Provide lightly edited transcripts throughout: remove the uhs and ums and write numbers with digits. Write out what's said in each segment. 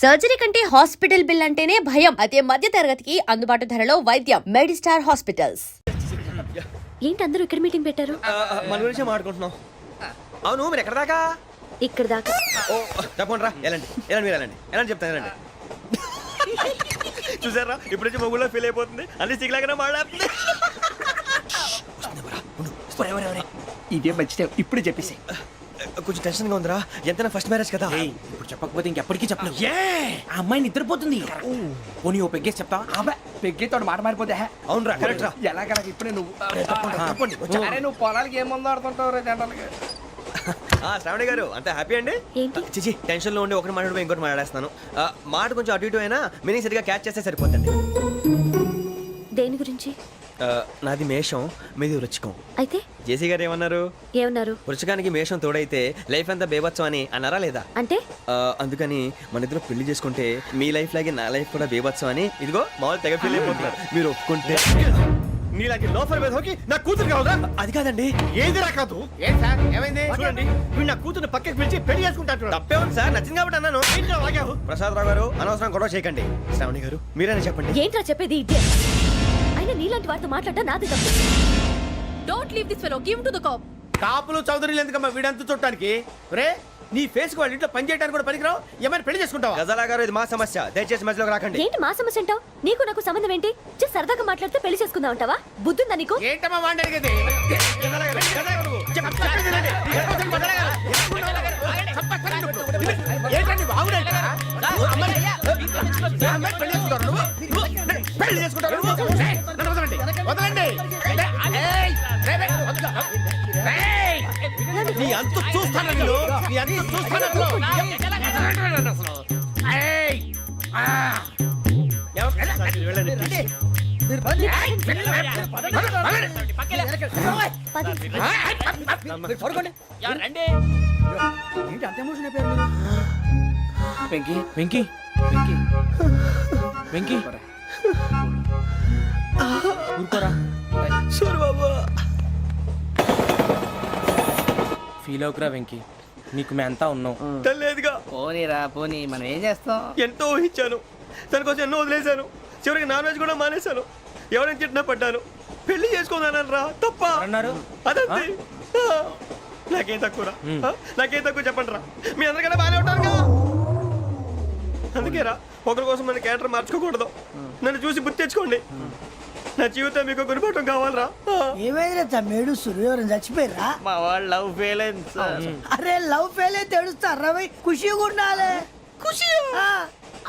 Surgery కంటే hospital bill అంటేనే భయం. అదే మధ్య తరగతికి అందుబాటు ధరలో వైద్యం. Medistar hospitals. ఏంటి అందరూ ఇక్కడ మీటింగ్ పెట్టారు? మన గురించి మాట్లాడుకుంటున్నాం. అవును, మీరు ఎక్కడ దాకా? ఇక్కడ దాకా. ఓ తప్పకుండా రా, వెళ్ళండి వెళ్ళండి, మీరు వెళ్ళండి వెళ్ళండి, చెప్తాను వెళ్ళండి. చూసారా, ఇప్పుడు నుంచి మొగుల్లో ఫీల్ అయిపోతుంది, అన్ని సిగ్లాగానే మాట్లాడుతుంది. ఇదే మంచి ఇప్పుడు చెప్పేసి. కొంచెం టెన్షన్ గా ఉందిరా, ఎంతైనా ఫస్ట్ మ్యారేజ్ కదా. ఇప్పుడు చెప్పకపోతే ఇంకెప్పటికీ చెప్పలేవు. ఆ అమ్మాయి నిద్రపోతుంది. పోనీ ఓ పెగ్గేసి చెప్తా. పెగ్గేతో మాట మారిపోతే. అవునురా, కరెక్ట్ రా. ఎలాగలా ఇప్పుడే నువ్వు తప్పండి. అరే నువ్వు పొలాలకి ఏముందో ఆడుతుంటావు రే జనరల్గా. శ్రావణి గారు అంతా హ్యాపీ అండి? ఏంటి? చిచి, టెన్షన్ లో ఉండి ఒకటి మాట్లాడిపోయి ఇంకోటి మాట్లాడేస్తాను. మాట కొంచెం అటు ఇటు అయినా మీనింగ్ సరిగా క్యాచ్ చేస్తే సరిపోతుంది. దేని గురించి? నాది మేషం, మీది వృచ్చికం. అయితే జేసీ గారు ఏమన్నారు? ఏమన్నారు? వృచ్చికానికి మేషం తోడైతే లైఫ్ అంతా బేబత్సం అని అన్నారా లేదా? అంటే అందుకని మన ఇద్దరు పెళ్లి చేసుకుంటే మీ లైఫ్ లాగే నా లైఫ్ కూడా బేబత్సం అని ఇదిగో మామూలు తెగ పెళ్లి అయిపోతున్నారు. మీరు ఒప్పుకుంటే. నీలాంటి లోఫర్ మీద హోకి నా కూతురు కావదా? అది కాదండి. ఏది రా కాదు? ఏం సార్ ఏమైంది? చూడండి, వీడు నా కూతురు పక్కకి పిలిచి పెళ్లి చేసుకుంటాడు. తప్పే ఉంది సార్, నచ్చింది కాబట్టి అన్నాను. ప్రసాద్ రావు గారు, అనవసరం గొడవ చేయకండి. శ్రావణి గారు మీరైనా చెప్పండి. ఏంట్రా చెప్పేది? ఇదే అయినా నీలాంటి వారితో మాట్లాడటం నాది తప్పు. Don't leave this fellow, give to the cop. కాపులు చౌదరులు ఎందుకమ్మా వీడంతా చూడటానికి? రే, నీ ఫేస్ కు వాళ్ళ ఇంట్లో పని చేయడానికి కూడా పనికిరావు. ఏమైనా పెళ్లి చేసుకుంటావా? గజాలా గారు, ఇది మా సమస్య, దయచేసి మధ్యలోకి రాకండి. ఏంటి మా సమస్య అంటావు? నీకు నాకు సంబంధం ఏంటి? సరదాగా మాట్లాడితే పెళ్లి చేసుకుందాం అంటావా? బుద్ధుందా నీకు? ఏంటమ్మా వాడిని అడిగేది? ఏంటండి బాగుండేట? పెళ్లి చేసుకుంటారు నువ్వు? నన్ను వదలండి, వదలండి. నీ అంత చూస్తాను, నీ అంత చూస్తాను. వెంకీ వెంకీ వెంకీ వెంకీ ఊరుకోరా. ఫీల్ అవుకురా వెంకీ, నీకు మేమంతా ఉన్నాం. తెలియదుగా. పోనీరా పోనీ, మనం ఏం చేస్తాం? ఎంతో ఊహించాను, తన కోసం ఎన్నో వదిలేశాను, చివరికి నాన్ వెజ్ కూడా మానేశాను. ఎవరైనా తిట్టినా పడ్డాను. పెళ్లి చేసుకున్నాను రా, తప్ప అన్నారు. అదంతే. నాకేం తక్కువ రా, నాకేం తక్కువ చెప్పండి రా. మీ అందరికన్నా బాగానే ఉంటారుగా. అందుకే రా, ఒకరి కోసం మన క్యారెక్టర్ మార్చుకోకూడదు. నన్ను చూసి గుర్తు తెచ్చుకోండి. నా జీవితం మీకు గురిపటం కావాలరా. ఏమైందిరా తమ్మేడు? సూర్యవరం చచ్చిపోయిరా? మా వాళ్ళు లవ్ ఫెయిల్ అయింది సార్. అరే లవ్ ఫెయిల్ అయితే ఏడుస్తారా? ఖుషిగా ఉండాలి. ఖుషి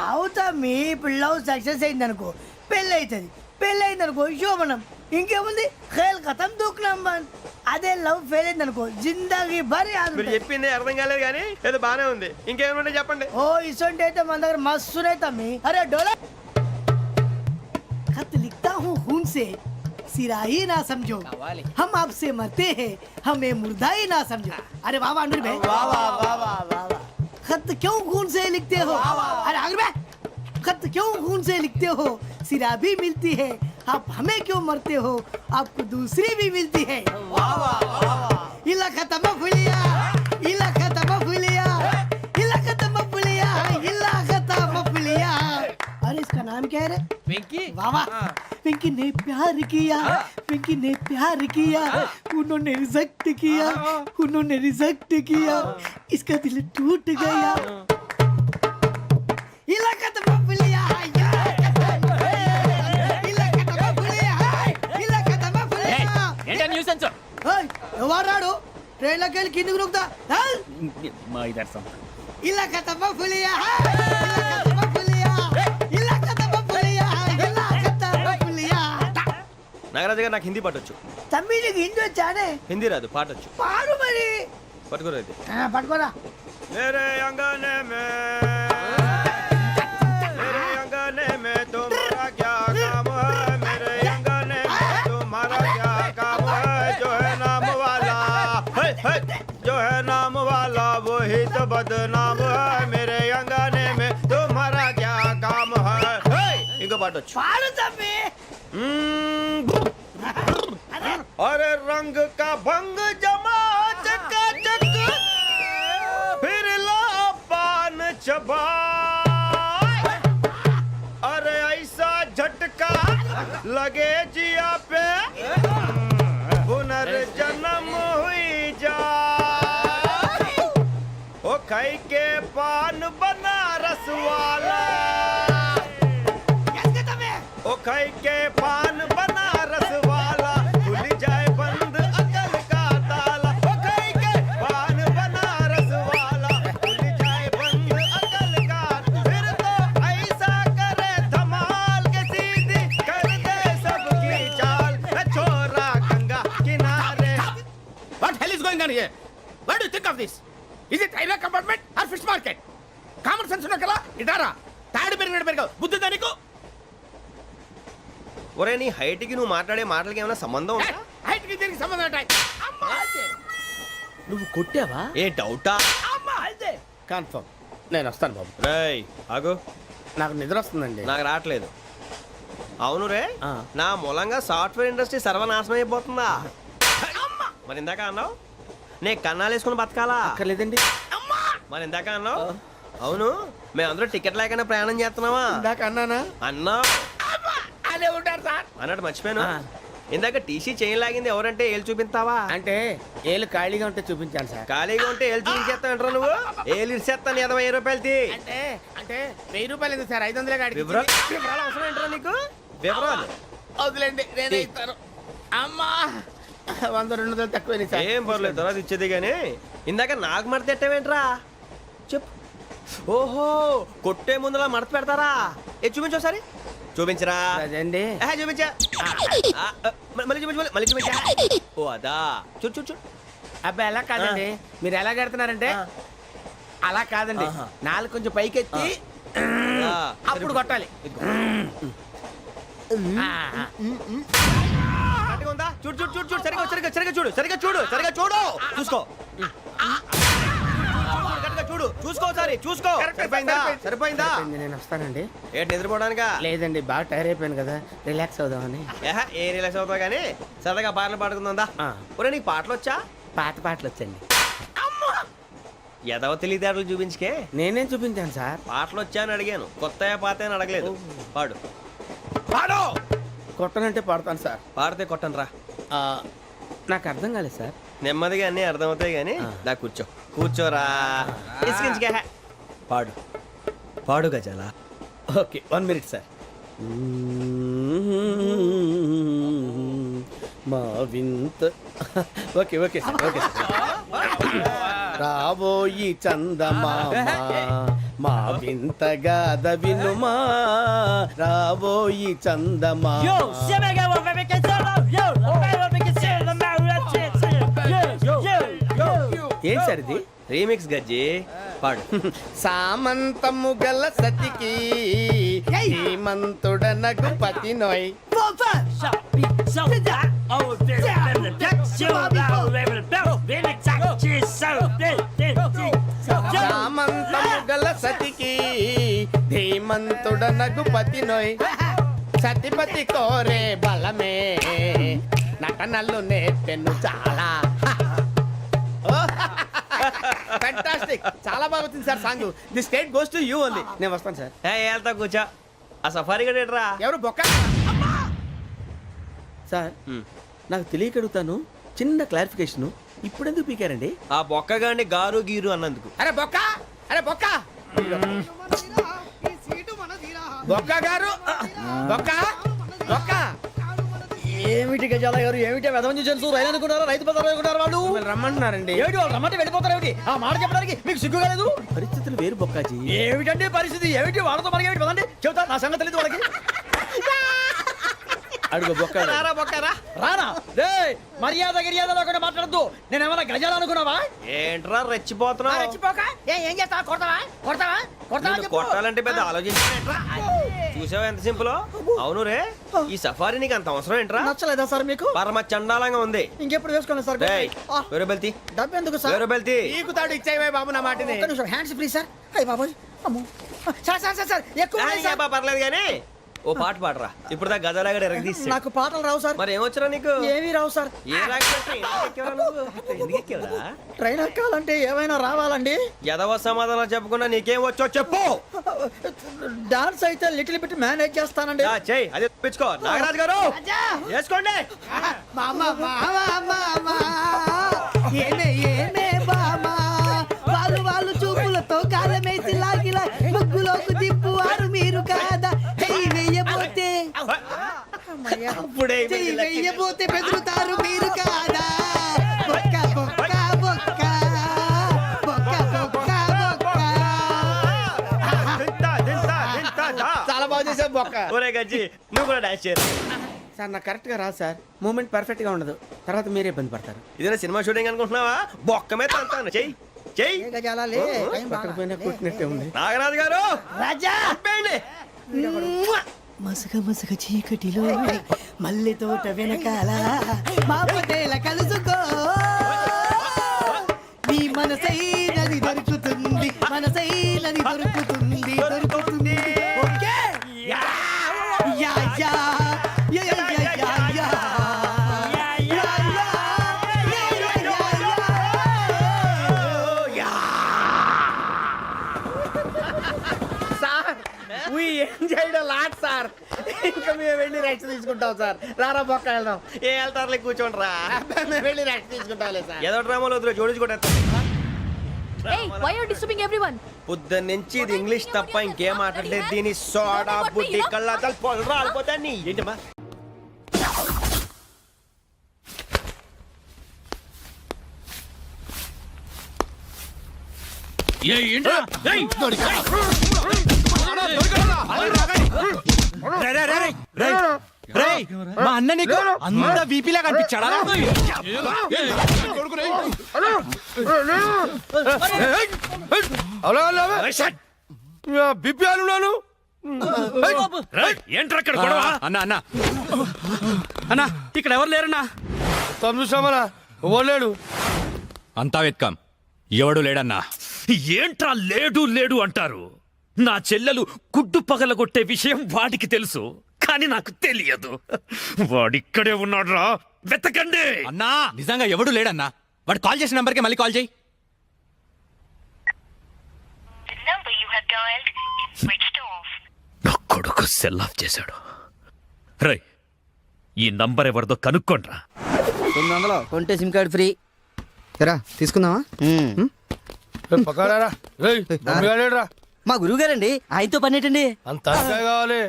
అవుతా. మీ ఇప్పుడు లవ్ సక్సెస్ అయింది అనుకో, పెళ్ళి అవుతుంది. పెళ్ళి అయింది అనుకో శోభనం. ఇంకేముంది, ఖేల్ కథం దూకునాం బాన్. అదే లవ్ ఫెయిల్ అయింది అనుకో జిందాగీ భారీ. మీరు చెప్పింది అర్థం కాలేదు కానీ ఏదో బానే ఉంది. ఇంకేమైనా చెప్పండి. ఓ ఇసొంటి అయితే మన దగ్గర మస్తునే తమ్మి. అరే డోలా खत लिखता हूँ खून से, सिरा ही ना समझो, हम आपसे मरते हैं, हमें मुर्दा ही ना समझो. अरे वाह वाह अनुर भाई, वाह वाह वाह वाह वाह. खत क्यों खून से लिखते हो? अरे अनुर भाई, खत क्यों खून से लिखते हो? सिरा भी मिलती है, आप हमें क्यों मरते हो? आपको दूसरी भी मिलती है. वाह वाह वाह. इला खत्म फुलिया, इला खत्म फुलिया, इला खत्म फुलिया, इला खत्म फुलिया. अरे इसका नाम क्या है रे? వెంకీ. वाह वाह. पिंकी ने प्यार किया, पिंकी ने प्यार किया, उन्होंने रिजेक्ट किया, उन्होंने रिजेक्ट किया, इसका दिल टूट गया. इलाका तो बबलिया है, इलाका तो बबलिया है, इलाका तो बबलिया. ఏంటా న్యూసెన్స్? ओए ఎవరు రాడు? ట్రైన్ లోకి వెళ్ళి కిందికి నొక్కుతా. మా ఇదర్సం. इलाका तो बबलिया है, इलाका तो बबलिया, इलाका तो बबलिया, इलाका तो बबलिया. నాగరాజు గారు, నాకు హిందీ పాటొచ్చు. తమ్మి నీకు హిందీ వచ్చానే? హిందీ రాదు, పాటొచ్చు. పాడు మరి. పట్టుకోరు అయితే. పట్టుకోరా. मेरे अंगने में, मेरे अंगने में तुम्हारा क्या काम है? मेरे अंगने में तुम्हारा क्या काम है? जो है नाम वाला, जो है नाम वाला वही तो बदनाम है. मेरे अंगने में तुम्हारा क्या काम है? इनको पाटो. పాడు తమ్మి. अरे रंग का भंग जमा चकाचक, फिर ला पान चबा. लगे जिया पे पुनर्जन्म हुई जा ओ खाई के पान बनारस वाला ओ खाई के पान बनारस वाला खुल जाए बंद अकल का ताला ओ खाई के पान बनारस वाला खुल जाए बंद अकल का फिर तो ऐसा करे धमाल के सीधी कर दे सबकी चाल छोरा गंगा किनारे What hell is going on here? What do you think of this? Is it railway compartment or fish market? Common sense ఉన్నా కదా ఇదారా తాడు పెరిగినట్టు పెరిగావు బుద్ధి దానికి ఒరే నీ హైట్ కి నువ్వు మాట్లాడే మాటలకి ఏమైనా సంబంధం ఉందా హైట్ కి దీనికి సంబంధం ఉంటాయి అమ్మా అయితే నువ్వు కొట్టావా ఏ డౌటా అమ్మా అయితే కన్ఫర్మ్ నేను వస్తాను బాబు రేయ్ ఆగు నాకు నిద్ర వస్తుందండి నాకు రావట్లేదు అవును రే ఆ. నా మూలంగా సాఫ్ట్వేర్ ఇండస్ట్రీ సర్వనాశనం అయిపోతుందా మరి ఇందాక అన్నావు నే కన్నాలు వేసుకుని బతకాలా అక్కర్లేదండి అమ్మా మరి ఇందాక అన్నావు అవును మేమందరూ టికెట్ లేకుండా ప్రయాణం చేస్తున్నావా ఇందాక అన్నానా అన్నావు అమ్మా అదే ఉంటారు సార్ అన్నట్టు మర్చిపోయాను ఆ. ఇందాక టీసీ చేయి లాగింది ఎవరంటే ఏళ్ళు చూపిస్తావా అంటే ఏళ్ళు ఖాళీగా ఉంటే చూపించాను సార్ ఖాళీగా ఉంటే ఏళ్ళు చూపించేస్తావు నువ్వు ఏళ్ళు ఇచ్చేస్తాను 20 రూపాయలది అంటే అంటే 1000 రూపాయలు ఎందుకు సార్ 500 గాడికి వివరాలు వివరాలు అవసరం ఏంట్రా నీకు వివరాలు వదిలేండి నేనే ఇస్తాను అమ్మా 100 200 తక్కువ సార్ ఏం పర్లేదు తర్వాత ఇచ్చేది కానీ ఇందాక నాకు మడత ఎట్టవేంట్రా చెప్పు ఓహో కొట్టే ముందులా మడత పెడతారా ఏ చూపించు ఒకసారి చూపించరా అదండి చూపించా మళ్ళీ చూపించు మళ్ళీ చూపించా ఓ అదా చూడు చూడు చూడు అబ్బాయి ఎలా కాదండి మీరు ఎలా కడుతున్నారంటే అలా కాదండి ఆహా. నాలుగు కొంచెం పైకెత్తి ఆ, అప్పుడు కొట్టాలి ఆ, కరెక్ట్గా ఉందా చూడు చూడు చూడు చూడు సరిగా సరిగా సరిగా చూడు సరిగా చూడు సరిగా చూడు చూసుకో కరెక్ట్గా చూడు చూసుకో ఒకసారి చూసుకో సరిపోయిందా సరిపోయిందా సరిపోయింది, నేను వస్తానండి ఏంటి నిద్రపోవడానికా లేదండి బాగా టైర్ అయిపోయాను కదా రిలాక్స్ అవుదామని ఏ రిలాక్స్ అవుతావు కానీ సరదాగా పాటలు పాడుకుందా ఆ. ఒరే నీకు పాటలు వచ్చా పాత పాటలు వచ్చండి ఎదవ తెలివితేటలు చూపించుకే నేనేం చూపించాను సార్ పాటలు వచ్చా అని అడిగాను కొత్త పాత అని అడగలేదు పాడు పాడు కొట్టనంటే పాడతాను సార్ పాడితే కొట్టను రా ఆ, నాకు అర్థం కాలేదు సార్ నెమ్మదిగా అన్నీ అర్థమవుతాయి కానీ దా కూర్చో కూర్చోరా ఇసుకించుకే పాడు పాడు గజాల ఓకే 1 మినిట్ సార్ మా వింత okay okay sir okay sir రాబోయి చందమామ మా వింతగా వినుమా రాబోయి చందమామ ఏం సార్ ఇది రీమిక్స్ గజ్జి పాడు సామంతము గల సతికి హేమంతుడనగు పతి నోయ్ సామంతము గల సతికి ధీమంతుడనగు పతి నోయ్ సతిపతి కోరే బలమే నటనలు నేర్పెను చాలా ఫ్యాంటాస్టిక్ చాలా బాగా వచ్చింది sir song the state goes to you only నేను వస్తాను సార్ వెళ్తా కూర్చో ఆ సఫారీ గడేట్రా ఎవరు బొక్క సార్ నాకు తెలియక అడుగుతాను చిన్న క్లారిఫికేషన్ ఇప్పుడు ఎందుకు పీకారండి ఆ బొక్కగాడిని గారు గీరు అన్నందుకు అరే బొక్క అరే బొక్క బొక్క గారు బొక్క బొక్క ఏమిటి గజాల గారు ఏమిటి వెదవం చూసారు రైలు అనుకున్నారా రైతు బజార్ అనుకున్నారు వాళ్ళు మిమ్మల్ని రమ్మంటున్నారండి ఏమిటి వాళ్ళు రమ్మంటే వెళ్ళిపోతారు ఏమిటి ఆ మాట చెప్పడానికి మీకు సిగ్గు కాలేదు పరిస్థితులు వేరు బొక్కాజీ ఏమిటండి పరిస్థితి ఏమిటి వాళ్ళతో మనకి ఏమిటి పదండి చెబుతా నా సంగతి తెలియదు వాళ్ళకి అడుగు బొక్క రారా బొక్కరా రానా రే మర్యాద గిర్యాద లేకుండా మాట్లాడద్దు నేను ఏమైనా గజాలు అనుకున్నావా ఏంట్రా రెచ్చిపోతున్నావు రెచ్చిపోక ఏం చేస్తావా కొడతావా కొడతావా కొడతావా నిన్ను చెప్పు. కొట్టాలంటే పెద్ద ఆలోచించా చూసావా ఎంత సింపుల్ అవును రే ఈ సఫారీ నీకు అంత అవసరం ఏంట్రా నచ్చలేదా సార్ మీకు పరమ చండాలంగా ఉంది ఇంకెప్పుడు వేసుకోండి సార్ డేయ్, ఆ, వేరే బెల్తి డబ్బు ఎందుకు సార్ వేరే బెల్తి నీకు తాడు ఇచ్చేవే బాబు నా మాటని ఒక్క నిమిషం హ్యాండ్స్ ఫ్రీ సార్ అయ్యి బాబోయ్ అమ్మో సార్ సార్ సార్ సార్ ఎక్కువ ఉన్నాయి సార్. పర్లేదు కానీ ఓ పాట పాడరా ఇప్పుడు దా గదలాగడ ఎరగ తీసి నాకు పాటలు రావు సార్. మరి ఏమొచ్చరా నీకు ఏమీ రావు సార్. ఏ రాకపోతే ఎందుకు ఎక్కేవరా ట్రైన్ ఎక్కాలంటే ఏమైనా రావాలండి. ఎదవ సమాధానం చెప్పకుండా నీకేం వచ్చో చెప్పు. డాన్స్ అయితే లిటిల్ బిట్ మేనేజ్ చేస్తానండి. చెయ్యి అది తెప్పించుకో. నాగరాజు గారు వేసుకోండి. మామా మామా మామా ఏమే ఏమే బామా వాళ్ళు చూపులతో కాలమేసి లాగిలా ముగ్గులోకి తిప్పువారు మీరు కాదా. చెయ్యి వెయ్యబోతే అప్పుడే చెయ్యి వెయ్యబోతే బెదురుతారు మీరు కాదా. బొక్క బొక్క బొక్క బొక్క బొక్క బొక్క. దింతా, దింతా, దింతా, దా. చాలా బాగా చేసావు బొక్క. ఒరే గజ్జి నువ్వు కూడా డాన్స్ చేయరు. సార్ నాకు కరెక్ట్ గా రాదు సార్. మూమెంట్ పర్ఫెక్ట్ గా ఉండదు, తర్వాత మీరే ఇబ్బంది పడతారు. ఇదేనా సినిమా షూటింగ్ అనుకుంటున్నావా? బొక్క మీద అంటాను. చెయ్యి చెయ్యి. ఏ గజాలాలే, టైం బాగా. పక్కన కొట్టినట్టే ఉంది. నాగరాజు గారు రాజా ఆపేయండి. మసగ మసగ చీకటిలో మల్లె తోట వెనకాల మా పటేల కలుసుకో. నీ మనసైనది దొరుకుతుంది, మనసైనది దొరుకుతుంది, దొరుకుతుంది. Okay yeah yeah yeah yeah yeah yeah yeah yeah. Sir we enjoyed a lot sir. ఇంకా మేము వెళ్ళి రెస్ట్ తీసుకుంటాం సార్. రారా బొక్క వెళ్దాం. ఏ వెళ్తారులే కూర్చోండి రా. మేము వెళ్ళి రెస్ట్ తీసుకుంటాంలే సార్. ఏదో డ్రామాలో వద్దు జోడించుకుంటా. Hey, why are you disturbing everyone? పొద్దున్న నుంచి ఇది ఇంగ్లీష్ తప్ప ఇంకేం మాట్లాడలేదు. దీని సోడా బుడ్డి కళ్ళ పొలరా రాలిపోతాన్ని. ఏంటమ్మా మా అన్న నీకు అంత వీపీలా కనిపించాడా? బిప్యాలు ఏంట్రా ఇక్కడ గొడవ? అన్న అన్న అన్న ఇక్కడ ఎవరు లేరన్నా? తమ్ముడు ఓలేడు. అంతా వెత్కాం, ఎవడు లేడన్నా. ఏంట్రా లేడు లేడు అంటారు? నా చెల్లెలు గుడ్డు పగలగొట్టే విషయం వాడికి తెలుసు, కానీ నాకు తెలియదు. వాడిక్కడే ఉన్నాడ్రా, వెతకండి. అన్నా నిజంగా ఎవడు లేడన్నా. వాడు కాల్ చేసిన నంబర్కి మళ్ళీ కాల్ చేయి. నా కొడుకు సెల్ ఆఫ్ చేశాడు. రై, ఈ నంబర్ ఎవరిదో కనుక్కోండ్రా. 900 కొంటే సిమ్ కార్డ్ ఫ్రీ. ఎరా తీసుకుందామా? మా గురువు గారండి, ఆయనతో పని ఏంటండి? అంత కావాలి.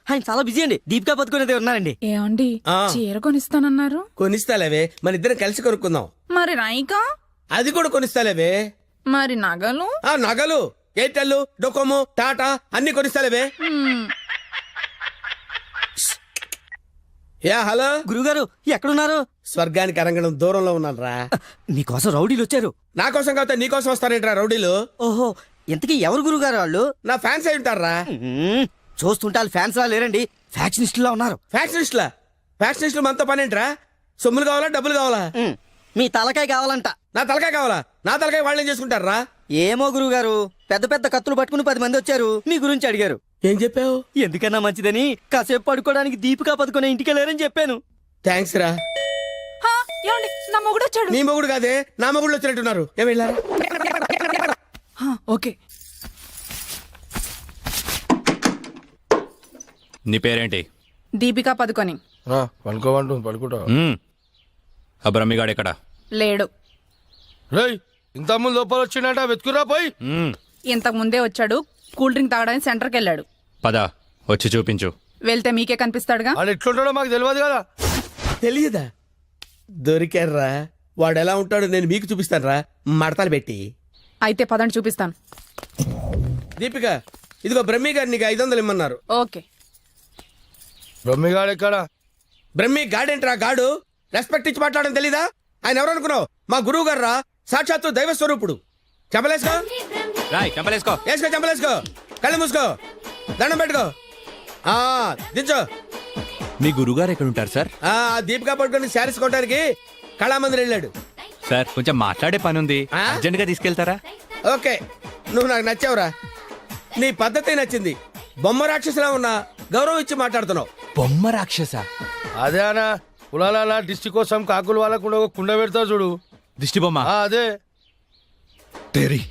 ఆయన చాలా బిజీ అండి. దీపికా పదుకునేది ఉన్నారండి. ఏమండి చీర కొనిస్తానన్నారు? కొనిస్తాలేవే, మన ఇద్దరం కలిసి కొనుక్కుందాం. మరి రాయికా? అది కూడా కొనిస్తాలేవే. మరి నగలు? ఆ నగలు ఎయిర్టెల్, డొకోమో, టాటా అన్ని కొనిస్తాలేవే. యా హలో గురుగారు ఎక్కడున్నారు? స్వర్గానికి అరంగడం దూరంలో ఉన్నాను రా. మీకోసం రౌడీలు వచ్చారు. నా కోసం కాకపోతే నీ కోసం వస్తారేంట్రా రౌడీలు? ఓహో, ఇంతకీ ఎవరు గురుగారు వాళ్ళు? నా ఫ్యాన్స్ అయి ఉంటారా? చూస్తుంటే వాళ్ళు ఫ్యాన్స్ లా లేరండి, ఫ్యాక్షనిస్టులా ఉన్నారు. ఫ్యాక్షనిస్టులా? ఫ్యాక్షనిస్టులు మనతో పని ఏంట్రా? సొమ్ములు కావాలా, డబ్బులు కావాలా? మీ తలకాయ కావాలంట. నా తలకాయ కావాలా? నా తలకాయ వాళ్ళేం చేసుకుంటారా? ఏమో గురుగారు, పెద్ద పెద్ద కత్తులు పట్టుకుని 10 మంది వచ్చారు, మీ గురించి అడిగారు. ఏం చెప్పావు? ఎందుకన్నా మంచిదని కాసేపు పడుకోవడానికి దీపికా పదుకునే ఇంటికి వెళ్ళారని చెప్పాను. థ్యాంక్స్ రా. ఏమండి నా మొగుడు వచ్చాడు. నీ మొగుడు కాదే, నా మొగుడు వచ్చినట్టున్నారు. ఏం వెళ్ళారా? ఓకే. నీ పేరేంటి? దీపికా పదుకొని. పడుకుంటా. ఆ బ్రహ్మిగాడు ఎక్కడ? లేడు. ఇంత ముందు లోపల వచ్చిండట, వెతుకురా పోయి. ఇంతకు ముందే వచ్చాడు, కూల్ డ్రింక్ తాగడానికి సెంటర్కి వెళ్ళాడు. పద, వచ్చి చూపించు. వెళ్తే మీకే కనిపిస్తాడుగా. వాడు ఎట్లుంటాడో మాకు తెలియదు కదా. తెలియదా? దొరికారా? వాడు ఎలా ఉంటాడో నేను మీకు చూపిస్తాను రా, మడతలు పెట్టి. అయితే పదండి చూపిస్తాను. దీపిక, ఇదిగో బ్రహ్మి గారు నీకు 500 ఇమ్మన్నారు. ఓకే. బ్రహ్మిగాడు ఎక్కడ? బ్రహ్మి గాడేంట్రా గాడు? రెస్పెక్ట్ ఇచ్చి మాట్లాడడం తెలీదా? ఆయన ఎవరు అనుకున్నావు? మా గురువు గారు రా, సాక్షాత్తు దైవ స్వరూపుడు. చెప్పలేసుకో, రాయ్ చంపలేసుకో. వేసుకో, చంపలేసుకో, కళ్ళు మూసుకో, దండం పెట్టుకో, దించో. మీ గురుగారు ఎక్కడ ఉంటారు సార్? దీపికా పట్టుకొని శారీస్ కొట్టడానికి కళామందిర్ వెళ్ళాడు. సార్ కొంచెం మాట్లాడే పని ఉంది, ఆ? అర్జెంట్ గా తీసుకెళ్తారా? ఓకే, నువ్వు నాకు నచ్చావురా. నీ పద్ధతి నచ్చింది. బొమ్మ రాక్షసులా ఉన్నా గౌరవం ఇచ్చి మాట్లాడుతున్నావు. బొమ్మ రాక్షస. అదే అన్న కులాల దిష్టి కోసం కాకులు వాళ్ళకుండా ఒక కుండ పెడతావు చూడు. దిష్టి బొమ్మ అదే. తెరి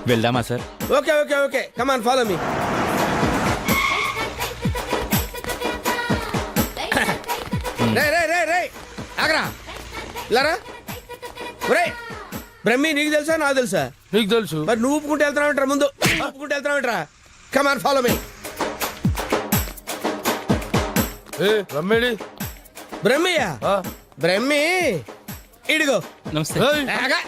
వెళ్దామా sir? Okay okay okay come on follow me. రే రే రే రే ఆగరా ఇలారా. ఒరే బ్రహ్మి నీకు తెలుసా నాకు తెలుసా? నీకు తెలుసు. మరి నువ్వు ఊపుకుంటూ వెళ్తున్నావు ముందు ఊపుకుంటూ వెళ్తున్నావు కమాన్ ఫాలో మీ. రమ్మేడి బ్రహ్మియా? బ్రహ్మి ఇడిగో. నమస్తే. ఆగా.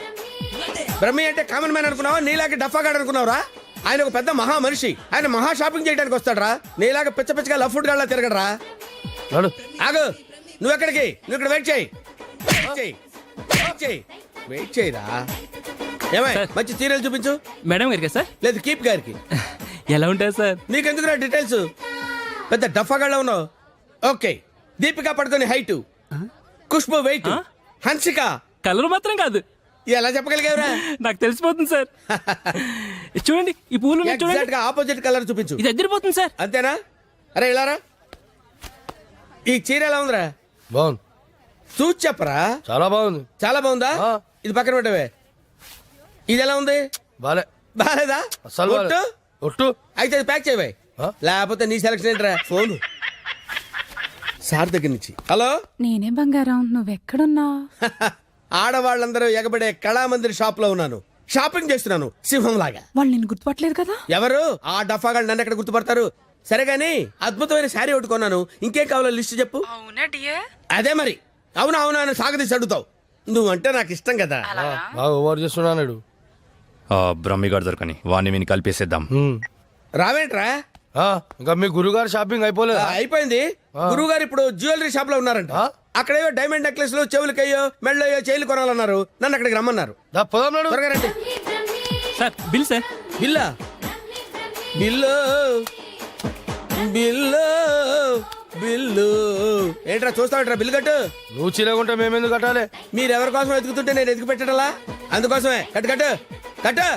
బ్రహ్మి అంటే కామన్ మ్యాన్ అనుకున్నావా? నీలాగే డఫాగాడు అనుకున్నావురా? ఆయన ఒక పెద్ద మహా మనిషి. ఆయన మహా షాపింగ్ చేయడానికి వస్తాడరా. నీలాగా పిచ్చ పిచ్చగా లవ్ ఫుడ్ గాళ్ళ తిరగడరా. ఆగు. నువ్వు ఎక్కడికి? నువ్వు ఇక్కడ వెయిట్ చేయి. వెయిట్ చేయరా. ఏమై మంచి సీరియల్ చూపించు. మేడం గారికి సార్? లేదు కీప్ గారికి. ఎలా ఉంటాయి సార్? నీకెందుకురా డీటెయిల్స్? పెద్ద డఫాగాళ్ళ ఉన్నావు. Okay. Deepika Padukone height, Khushbu weight, Hansika colour మాత్రం కాదు. ఎలా చెప్పగలిగావురా? నాకు తెలిసిపోతుంది సార్. చూడండి ఈ పూలు చూడండి. ఎగ్జాక్ట్ గా ఆపోజిట్ కలర్ చూపించు. ఇది ఎదిరిపోతుంది సార్. అంతేనా? అరే ఇలారా. ఈ చీర ఎలా ఉందిరా? బాగుంది. చూసి చెప్పరా. చాలా బాగుంది. చాలా బాగుందా? ఇది పక్కన పెట్టవే. ఇది ఎలా ఉంది? బాలే. బాలేదా? అసలు ఒట్టు? ఒట్టు. అయితే అది ప్యాక్ చేయవే. లేకపోతే నీ సెలక్షన్ ఏంట్రా? ఫోన్ సార్ దగ్గర నుంచి. హలో. నేనే బంగారం, నువ్వెక్కడున్నావు? ఆడవాళ్ళందరూ ఎగబడే కళామందిర్ షాప్ లో ఉన్నాను. షాపింగ్ చేస్తున్నాను సింహం లాగా. వాళ్ళు నిన్ను గుర్తుపట్టలేదు కదా? ఎవరు ఆ డఫాగాళ్ళు నన్ను ఎక్కడ గుర్తుపడతారు? సరే గానీ అద్భుతమైన శారీ ఒకటి కొన్నాను. ఇంకేం కావాలో లిస్ట్ చెప్పు. అదే మరి. అవునా అవునా అని సాగదీసి అడుగుతావు. నువ్వంటే నాకు ఇష్టం కదా. బాగా ఓవర్ చేస్తున్నాడు. బ్రహ్మి గారు దొరకని వాడిని విని కలిపేసేద్దాం. రావేంట్రా? ఇంకా మీ గురుగారు షాపింగ్ అయిపోలేదు? అయిపోయింది. గురువు గారు ఇప్పుడు జ్యువెలరీ షాప్ లో ఉన్నారంట. అక్కడేవో డైమండ్ నెక్లెస్ లు, చెవులకయ్యో మెళ్ళయ్యో చైలు కొనాలన్నారు. నన్ను అక్కడికి రమ్మన్నారు. త్వరగా రండి. Sir bill sir. బిల్లా? బిల్లు బిల్లు బిల్లు ఏంట్రా చూస్తావుట్రా? బిల్లు కట్టు. నువ్వు చీలకుంటే మేమెందుకు కట్టాలి? మీరెవరి కోసం వెతుకుతుంటే నేను ఎదుగు పెట్టడలా? అందుకోసమే. కట్టు కట్టు కట్టు.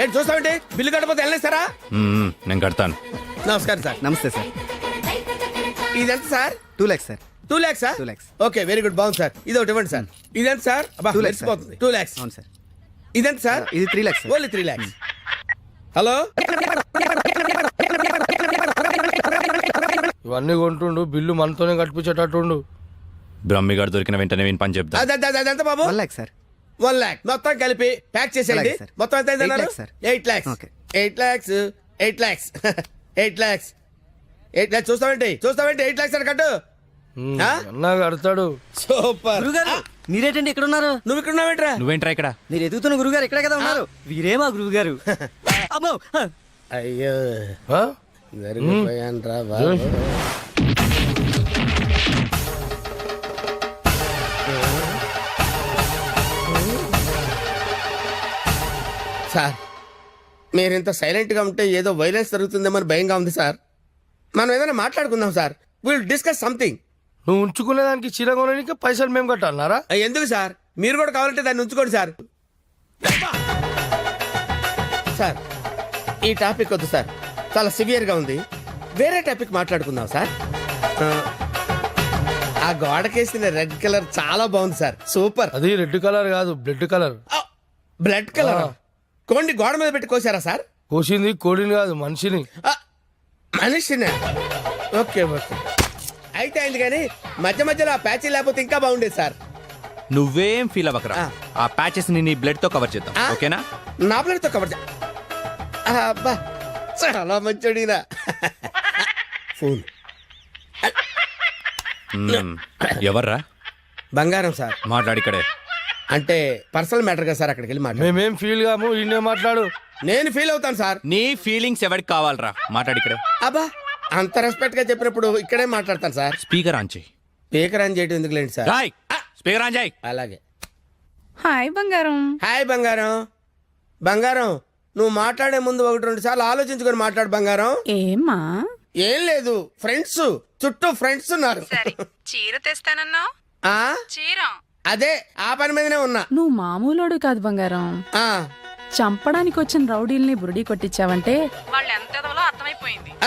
ఏంటి చూస్తావంటే? బిల్లు కట్టకపోతే వెళ్ళేస్తారా? నేను కడతాను. నమస్కారం సార్. నమస్తే సార్. ఇదెంత sir? 2 lakhs sir. 2 lakhs? 2 lakhs. Okay very good. బాగుంది సార్. ఇది ఒకటి ఇవ్వండి సార్. ఇదెంత సార్? 2 lakhs sir. 2 lakhs. అవును సార్. ఇదెంత సార్? ఇది 3 lakhs sir. Only 3 lakhs. Hello. ఇవన్నీ కొంటుండు, బిల్లు మనతోనే కట్టించేటట్టుండు. బ్రహ్మి గారు దొరికిన వెంటనే విని పని చెప్తా. అదంత బాబు? 1 lakh సార్. 1 lakh మొత్తం కలిపి ప్యాక్ చేసేయండి. అలాగే సార్. మొత్తం ఎంత 8 lakhs sir. 8 lakhs. Okay. 8 lakhs. 8 lakhs. 8 lakhs. 8 lakhs. చూస్తావేంటి 8 lakhs అని కట్టు. అన్నా కడతాడు. సూపర్. గురుగారు మీరేటండి ఇక్కడ ఉన్నారు? నువ్వు ఇక్కడ ఉన్నావేంట్రా? నువ్వేంట్రా ఇక్కడ? మీరు ఎదుగుతున్న గురుగారు ఇక్కడే కదా ఉన్నారు. వీరే మా గురుగారు. అమ్మో. అయ్యో ఆ? జరిగిపోయాన్రా బాబు. సార్ మీరింత సైలెంట్ గా ఉంటే ఏదో వైలెన్స్ జరుగుతుందేమని భయంగా ఉంది సార్. మనం ఏదైనా మాట్లాడుకుందాం సార్. Will discuss something. నువ్వు ఉంచుకునే దానికి చీర కొనడానికి పైసలు మేము కట్టాలన్నారా? ఎందుకు సార్? మీరు కూడా కావాలంటే దాన్ని ఉంచుకోండి సార్. సార్ ఈ టాపిక్ వద్దు సార్, చాలా సివియర్ గా ఉంది. వేరే టాపిక్ మాట్లాడుకుందాం సార్. ఆ గోడకేసిన రెడ్ కలర్ చాలా బాగుంది సార్. సూపర్. అది రెడ్ కలర్ కాదు, బ్లడ్ కలర్. Blood colour. కోండి గోడ మీద పెట్టి కోసారా సార్? కోసింది కోడిని కాదు, మనిషిని. మనిషినే. ఓకే ఓకే అయితే అయింది. కానీ మధ్య మధ్యలో ఆ ప్యాచ్ లేకపోతే ఇంకా బాగుండేది సార్. నువ్వేం ఫీల్ అవ్వకరా. ఆ ప్యాచెస్ ని నీ బ్లడ్ తో కవర్ చేద్దాం. ఓకేనా? నా ప్లేట్తో కవర్ అబ్బా చాలా మంచోడినా. ఫోన్ ఎవర్రా? బంగారం సార్. మాట్లాడిక్కడే. అంటే పర్సనల్ మ్యాటర్ కదా సార్. అక్కడికి వెళ్ళి మాట్లాడు. మేమేం ఫీల్ కాము, ఈయనే మాట్లాడు. నేను ఫీల్ అవుతాను సార్. నీ ఫీలింగ్స్ ఎవరికి కావాలరా? మాట్లాడిక్కడే. అబ్బా అంత రెస్పెక్ట్ గా చెప్పినప్పుడు ఇక్కడే మాట్లాడతాను సార్. స్పీకర్ ఆన్ చేయి. స్పీకర్ ఆన్ చేయడం ఎందుకు లేండి సార్? రాయ్ స్పీకర్ ఆన్ చేయి. అలాగే. హాయ్ బంగారం. హాయ్ బంగారం. బంగారం నువ్వు మాట్లాడే ముందు 1-2 సార్లు ఆలోచించుకొని మాట్లాడు బంగారం. ఏమ్మా? ఏం లేదు, ఫ్రెండ్స్ చుట్టూ ఫ్రెండ్స్ ఉన్నారు. చీర తెస్తానన్నా? ఆ చీర అదే ఆ పని మీదనే ఉన్నా. నువ్వు మామూలోడు కాదు బంగారం. ఆ చంపడానికి వచ్చిన రౌడీల్ని బురుడి కొట్టించావంటే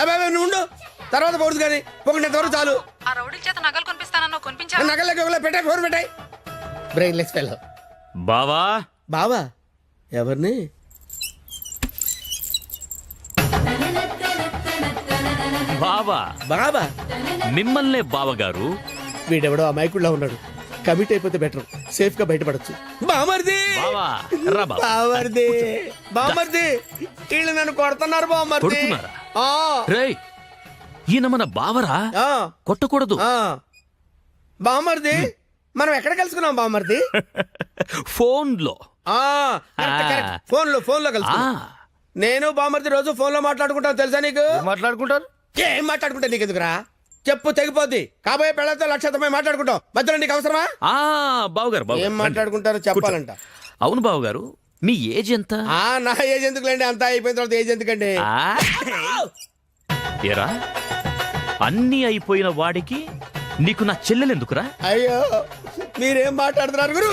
అబ్బాయి నువ్వు ఉండు, తర్వాత పోదు కానీ ఒకటి చాలు. ఆ రౌడీల చేత నగలు కొనిపిస్తానన్నా కొనిపించా నగలకి పెట్టాయి, ఫోన్ పెట్టాయి. Brainless fellow. బావా బావా ఎవరిని? బావా బాబా మిమ్మల్నే బావగారు. వీడెవడో అమాయకుడిలా ఉన్నాడు. కమిట్ అయిపోతే బెటర్, సేఫ్ గా బయటపడచ్చు. బామర్ది బావా రా బావా. బామర్ది బామర్ది వీళ్ళు నన్ను కొడుతున్నారు బామర్ది. కొడుతున్నారా? ఆ, రేయ్ ఈయన మన బావరా, ఆ, కొట్టకూడదు. ఆ. బామర్ది మనం ఎక్కడ కలుసుకున్నాం బామర్ది? ఫోన్లో. ఆ, కరెక్ట్, కరెక్ట్. ఫోన్ లో కలుసుకున్నాం. నేను బామర్ది రోజు ఫోన్ లో మాట్లాడుకుంటాను, తెలుసా నీకు? మాట్లాడుకుంటారు. ఏం మాట్లాడుకుంటా నీకు ఎందుకురా? చెప్పు తెగిపోద్ది. కాబోయే పెళ్ళతో లక్షతమై మాట్లాడుకుంటాం, మధ్యలో నీకు అవసరమా? బావగారు ఏం బావగారు, మాట్లాడుకుంటారో చెప్పాలంట. అవును బావగారు, మీ ఏజ్ ఎంత? ఆ, నా ఏజ్ ఎందుకులేండి, అంతా అయిపోయిన తర్వాత ఏజ్ ఎందుకండి? ఏరా అన్నీ అయిపోయిన వాడికి నీకు నా చెల్లెలెందుకురా? అయ్యో మీరేం మాట్లాడుతున్నారు గురు?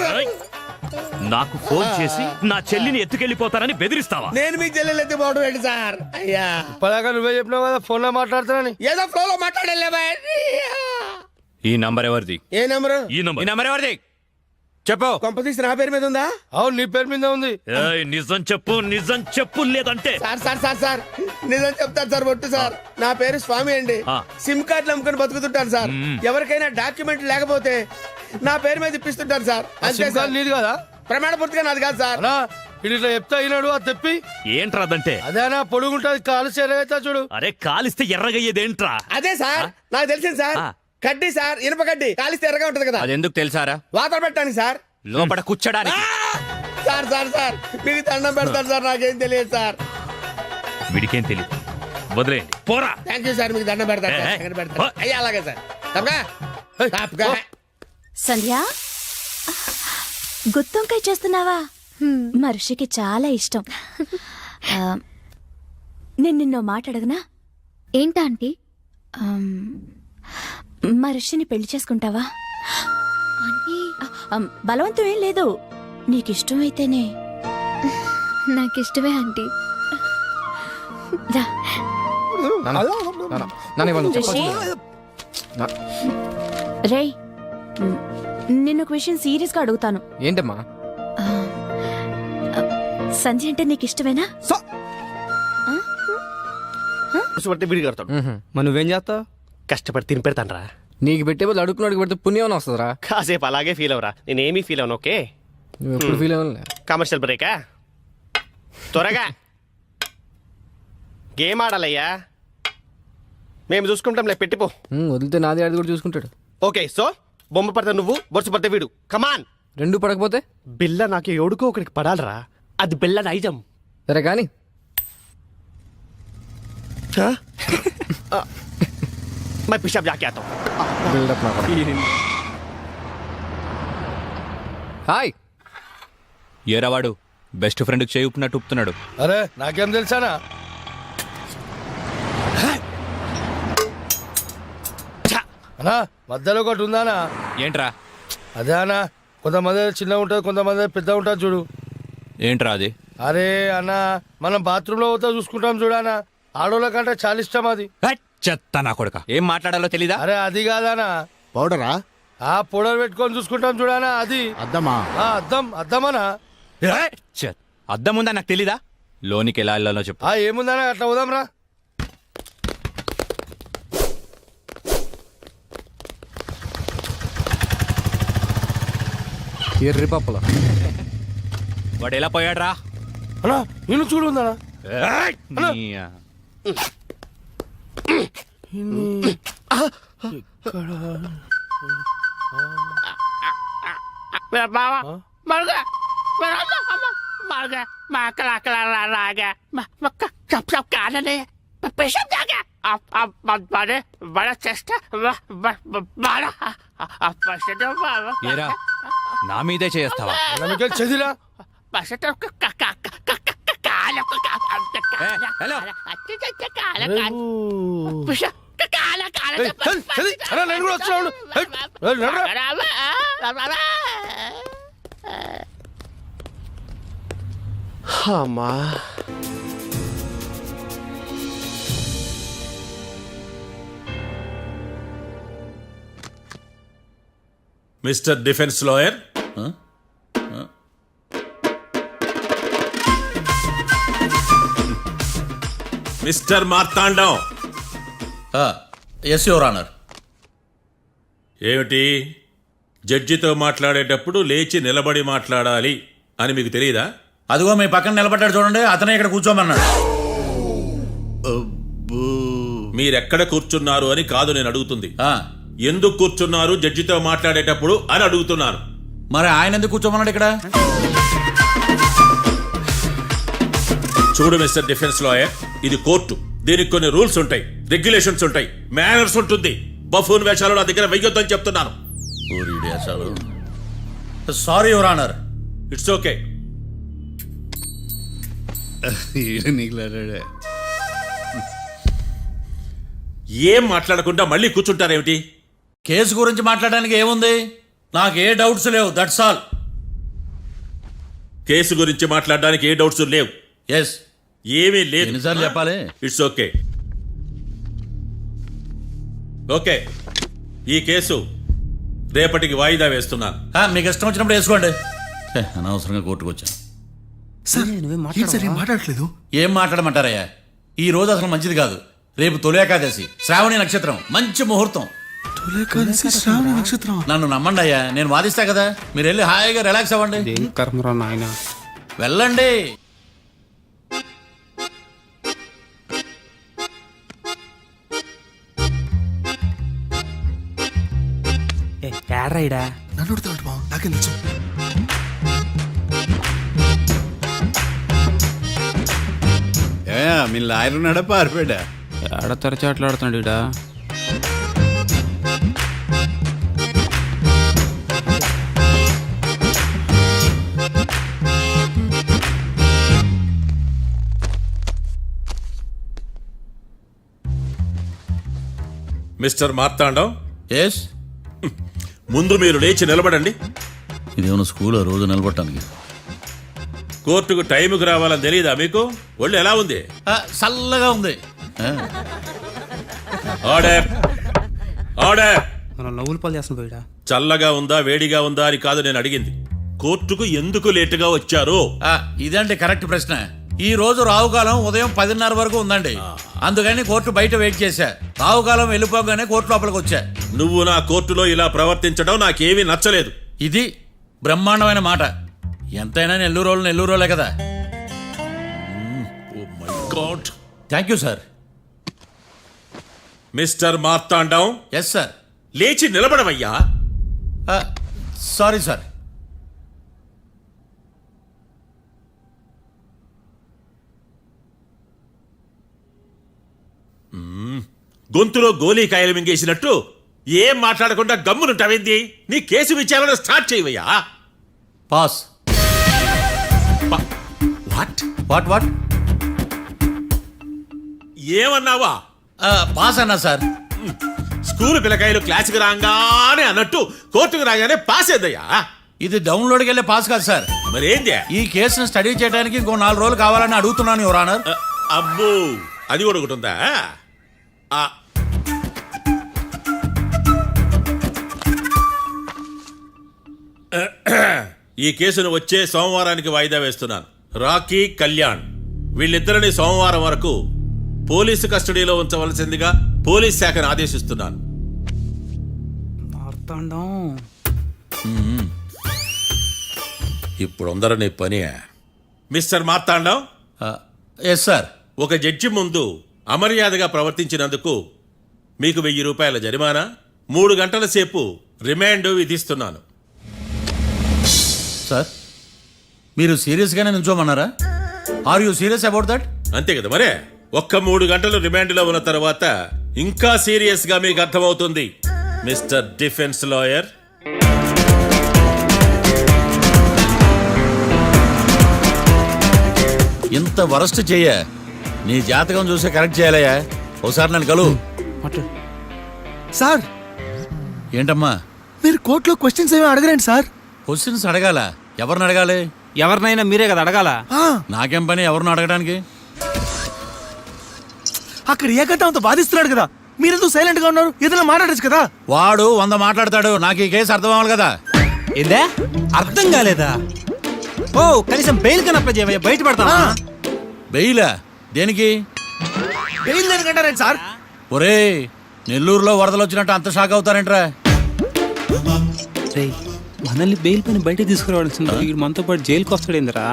నాకు ఫోన్ చేసి నా చెల్లిని ఎత్తుకెళ్ళిపోతారని బెదిరిస్తావా? నేను మీకు చెల్లెలు ఎత్తిపోవడం ఏంటి సార్? అయ్యా ఇప్పటిదాకా నువ్వే చెప్పినావు కదా ఫోన్ లో మాట్లాడుతానని. ఏదో ఫ్లో లో మాట్లాడలే. ఈ నంబర్ ఎవరిది? ఏ నెంబరు? ఈ నంబర్ ఎవరిది చెప్పు. కొంపతీసి నా పేరు మీద ఉందా? అవును నీ పేరు మీద ఉంది. ఏయ్, నిజం చెప్పు లేదంటే సార్ నిజం చెప్తాను సార్, ఒట్టు సార్. నా పేరు స్వామి అండి. ఆ. సిమ్ కార్డులు అమ్ముకుని బతుకుతుంటాను సార్. ఎవరికైనా డాక్యుమెంట్ లేకపోతే నా పేరు మీద ఇప్పిస్తుంటాను సార్. అంతే సార్. నీది కదా? ప్రమాణ పూర్తిగా నాది కాదు సార్. అన్నా ఇటు ఇట్లా చెప్తా అయినాడు అది తెప్పి. ఏంట్రా అదంటే? అదేనా పొడుగుంటది కాలు చేరవుతా చూడు. అరే కాలిస్తే ఎర్రగయ్యేదేంట్రా? అదే సార్ నాకు తెలిసింది సార్. ఆ. కడ్డీ సార్, ఇనుప కడ్డీ కాలిస్తే ఎర్రగా ఉంటది కదా. అదెందుకు తెలుసారా? వాతలు పెట్టడానికి సార్. లోపల కూర్చోడానికి. సార్ మీకు దండం పెడతాను సార్, నాకేం తెలియదు సార్. వీడికేం తెలియదు, వదిలేయండి పోరా. థ్యాంక్ యూ సార్, మీకు దండం పెడతాను సార్. ఏ, ఏ. దండం పెడతాను. అయ్యా అలాగే సార్. తప్పగా సంధ్య గుత్తొంకాయ చేస్తున్నావా? మా ఋషికి చాలా ఇష్టం. నేను నిన్నో మాట అడగనా? ఏంటా ఆంటీ? మా ఋషిని పెళ్లి చేసుకుంటావా? బలవంతం ఏం లేదు, నీకిష్టమైతేనే. నాకిష్టమే ఆంటీ. రేయ్ నిన్నొక విషయం సీరియస్ గా అడుగుతాను. ఏంటమ్మా? సంధ్య అంటే నీకు ఇష్టమేనా? విడి కడతాడు. మరి నువ్వేం చేస్తావు? కష్టపడి తిని పెడతాను రా. నీకు పెట్టే బదులు అడుగుకున్నాడు పెడితే పుణ్యం వస్తుందిరా. కాసేపు అలాగే ఫీల్ అవరా, నేనేమీ ఫీల్ అవను. ఓకే నువ్వు ఎప్పుడు ఫీల్ అవ్వలే. కమర్షియల్ బ్రేకా? త్వరగా గేమ్ ఆడాలయ్యా, మేము చూసుకుంటాంలే. పెట్టిపో. వదిలితే నాది ఆడి కూడా చూసుకుంటాడు. ఓకే సో బొమ్మ పడితే నువ్వు, బొరుసు పడితే వీడు. కమాన్. రెండు పడకపోతే బిల్ల నాకు ఎవడుకో ఒకడికి పడాలరా, అది బిల్ల నైజం. సరే కానీ मैं पिशाब जाके आता हूँ. Buildup hi. ఏరావాడు బెస్ట్ ఫ్రెండ్కి చేయి ఉప్పినట్టు ఉప్పుతున్నాడు. అరే నాకేం తెలుసానా? అన్నా మధ్యలో ఒకటి ఉందానా? ఏంట్రా? అదే అన్నా, కొంతమంది చిన్న ఉంటుంది, కొంతమంది పెద్ద ఉంటుంది చూడు. ఏంట్రా అది? అరే అన్నా, మనం బాత్రూమ్ లో పోతా చూసుకుంటాం చూడానా, ఆడోళ్ళ కంటే చాలా ఇష్టం అది. చెత్త నా కొడుక, ఏం మాట్లాడాలో తెలీదా? అరే అది కాదానా, పౌడరా? ఆ పౌడర్ పెట్టుకొని చూసుకుంటాం చూడానా, అది అద్దమా? అద్దమనా? అద్దం ఉందా నాకు తెలీదా? లోనికి ఎలా వెళ్ళాలో చెప్పు. ఏముందనా, అట్లా పోదాం రా. ఎర్రి పప్పులో వాడు ఎలా పోయాడు రా? అన్నా నేను చూడు ఉందనా. मेरा बाबा मर गया, मेरा अम्मा मर गया, मैं अकेला अकेला रह गया, मैं सब सब खाना नहीं है, मैं पेशाब जा गया. अब बड़े बड़ा चेस्ट बड़ा अब पैसे दो बाबा. ఏరా నా మీదే చేస్తావా? నమ్మకం చదిరా. पैसे तो నేను కూడా వచ్చాను. అమ్మా mister defence lawyer, mister Marthandam. Yes your honour. ఏమిటి, జడ్జితో మాట్లాడేటప్పుడు లేచి నిలబడి మాట్లాడాలి అని మీకు తెలియదా? అదిగో మీ పక్కన నిలబడ్డాడు చూడండి, అతనే ఇక్కడ కూర్చోమన్నాడు. మీరెక్కడ కూర్చున్నారు అని కాదు నేను అడుగుతుంది, ఎందుకు కూర్చున్నారు జడ్జితో మాట్లాడేటప్పుడు అని అడుగుతున్నాను. మరి ఆయన ఎందుకు కూర్చోమన్నాడు ఇక్కడ? చూడు మిస్టర్ డిఫెన్స్ లాయర్, ఇది కోర్టు. దీనికి కొన్ని రూల్స్ ఉంటాయి, రెగ్యులేషన్స్ ఉంటాయి, మేనర్స్ ఉంటుంది. బఫూన్ వేషాలు నా దగ్గర వెయ్యొద్దని చెప్తున్నాను. Sorry your honour. It's okay. ఏం మాట్లాడకుండా మళ్ళీ కూర్చుంటారేమిటి? కేసు గురించి మాట్లాడడానికి ఏముంది, నాకు ఏ డౌట్స్ లేవు, దట్స్ ఆల్. కేసు గురించి మాట్లాడడానికి ఏ డౌట్స్ లేవు? ఎస్. ఏమీ లేదు. ఎన్నిసార్లు చెప్పాలి? It's okay. ఓకే, ఈ కేసు రేపటికి వాయిదా వేస్తున్నాను. మీకు ఇష్టం వచ్చినప్పుడు వేసుకోండి. అనవసరంగా కోర్టుకు వచ్చాను. మాట్లాడట్లేదు. ఏం మాట్లాడమంటారయ్యా, ఈ రోజు అసలు మంచిది కాదు. రేపు తొలి ఏకాదశి, శ్రావణి నక్షత్రం, మంచి ముహూర్తం. నన్ను నమ్మండి అయ్యా, నేను వాదిస్తా కదా. మీరు వెళ్ళి హాయిగా రిలాక్స్ అవ్వండి. వెళ్ళండి. మీ లాయర్ ఉన్నాడా పారిపోయాడా? ఆడ తరచి ఆటలాడుతున్నాడు ఇడా. Mister Marthandam, yes. ముందు మీరు లేచి నిలబడండి. ఇదేమన్నా స్కూల్ రోజు నిలబడటానికి? కోర్టుకు టైంకి రావాలని తెలియదా మీకు? ఒళ్ళు ఎలా ఉంది? చల్లగా ఉంది. Order, order. నవ్వులు పాలు చేస్తున్నా పోయిడా. చల్లగా ఉందా వేడిగా ఉందా అని కాదు నేను అడిగింది, కోర్టుకు ఎందుకు లేటుగా వచ్చారు? ఇదంటే కరెక్ట్ ప్రశ్న. ఈ రోజు రావుకాలం ఉదయం 10:30 వరకు ఉందండి, అందుకని కోర్టు బయట వెయిట్ చేశా. రావుకాలం వెళ్ళిపోగానే కోర్టు లోపలికి వచ్చా. నువ్వు నా కోర్టులో ఇలా ప్రవర్తించడం నాకేమీ నచ్చలేదు. ఇది బ్రహ్మాండమైన మాట. ఎంతైనా నెల్లూరోలే కదా. Oh my god. Thank you sir. Mister Marthandam, yes sir. లేచి నిలబడవయ్యా. Sorry sir. గొంతులో గోలీకాయలు మింగేసినట్టు ఏం మాట్లాడకుండా గమ్మునుంటావేంది? నీ కేసు విచారణ స్టార్ట్ చేయవయ్యా. పాస్. వాట్ వాట్ వాట్ ఏమన్నావా? పాస్ అన్నా సార్. స్కూల్ పిల్లకాయలు క్లాసుకు రాగానే అన్నట్టు కోర్టుకు రాగానే పాస్ ఏదయ్యా? ఇది డౌన్లోడ్కి వెళ్ళే పాస్ కాదు సార్. మరేంది? ఈ కేసును స్టడీ చేయడానికి ఇంకో 4 రోజులు కావాలని అడుగుతున్నాను యువర్ ఆనర్. అబ్బో, అది కూడా ఒకటి ఉందా? ఈ కేసును వచ్చే సోమవారానికి వాయిదా వేస్తున్నాను. రాకీ, కళ్యాణ్ వీళ్ళిద్దరిని సోమవారం వరకు పోలీసు కస్టడీలో ఉంచవలసిందిగా పోలీస్ శాఖను ఆదేశిస్తున్నాను. ఇప్పుడు అందరూ పని. మిస్టర్ మార్తాండం. Yes sir. ఒక జడ్జి ముందు అమర్యాదగా ప్రవర్తించినందుకు మీకు 1000 రూపాయల జరిమానా, 3 గంటల సేపు రిమాండ్ విధిస్తున్నాను. సార్, మీరు సీరియస్గానే నిల్చోమన్నారా? Are you serious about that? అంతే కదా మరే. ఒక్క 3 గంటలు రిమాండ్లో ఉన్న తర్వాత ఇంకా సీరియస్ గా మీకు అర్థమవుతుంది. మిస్టర్ డిఫెన్స్ లాయర్, ఇంత వరస్ట్ చెయ్య నీ జాతకం చూసే కరెక్ట్ చేయాలయ్యా. ఒకసారి నన్ను కలువు. సార్, ఏంటమ్మా మీరు కోర్టులో క్వశ్చన్స్ ఏమీ అడగరండి సార్. క్వశ్చన్స్ అడగాల? ఎవరిని అడగాలి? ఎవరినైనా మీరే కదా అడగాల. నాకేం పని ఎవరిని అడగడానికి? అక్కడ ఏకతాంతో బాధిస్తున్నాడు కదా, మీరెందుకు సైలెంట్ గా ఉన్నారు? ఏదైనా మాట్లాడచ్చు కదా. వాడు 100 మాట్లాడతాడు, నాకు ఈ కేసు అర్థం అవ్వాలి కదా. ఏందే అర్థం కాలేదా? ఓ కనీసం బెయిల్ కన్నా అప్లై చేయవయ్యా, బయట పడతావా? బెయిలా? దేనికి? బెయిల్ దేనికంటారేంటి సార్? ఒరే, నెల్లూరులో వరదలు వచ్చినట్టు అంత షాక్ అవుతారేంట్రా? మనల్ని బెయిల్ పైన బయట తీసుకురావాల్సింది వీడు మనతో పాటు జైలుకి వస్తాడేందిరా?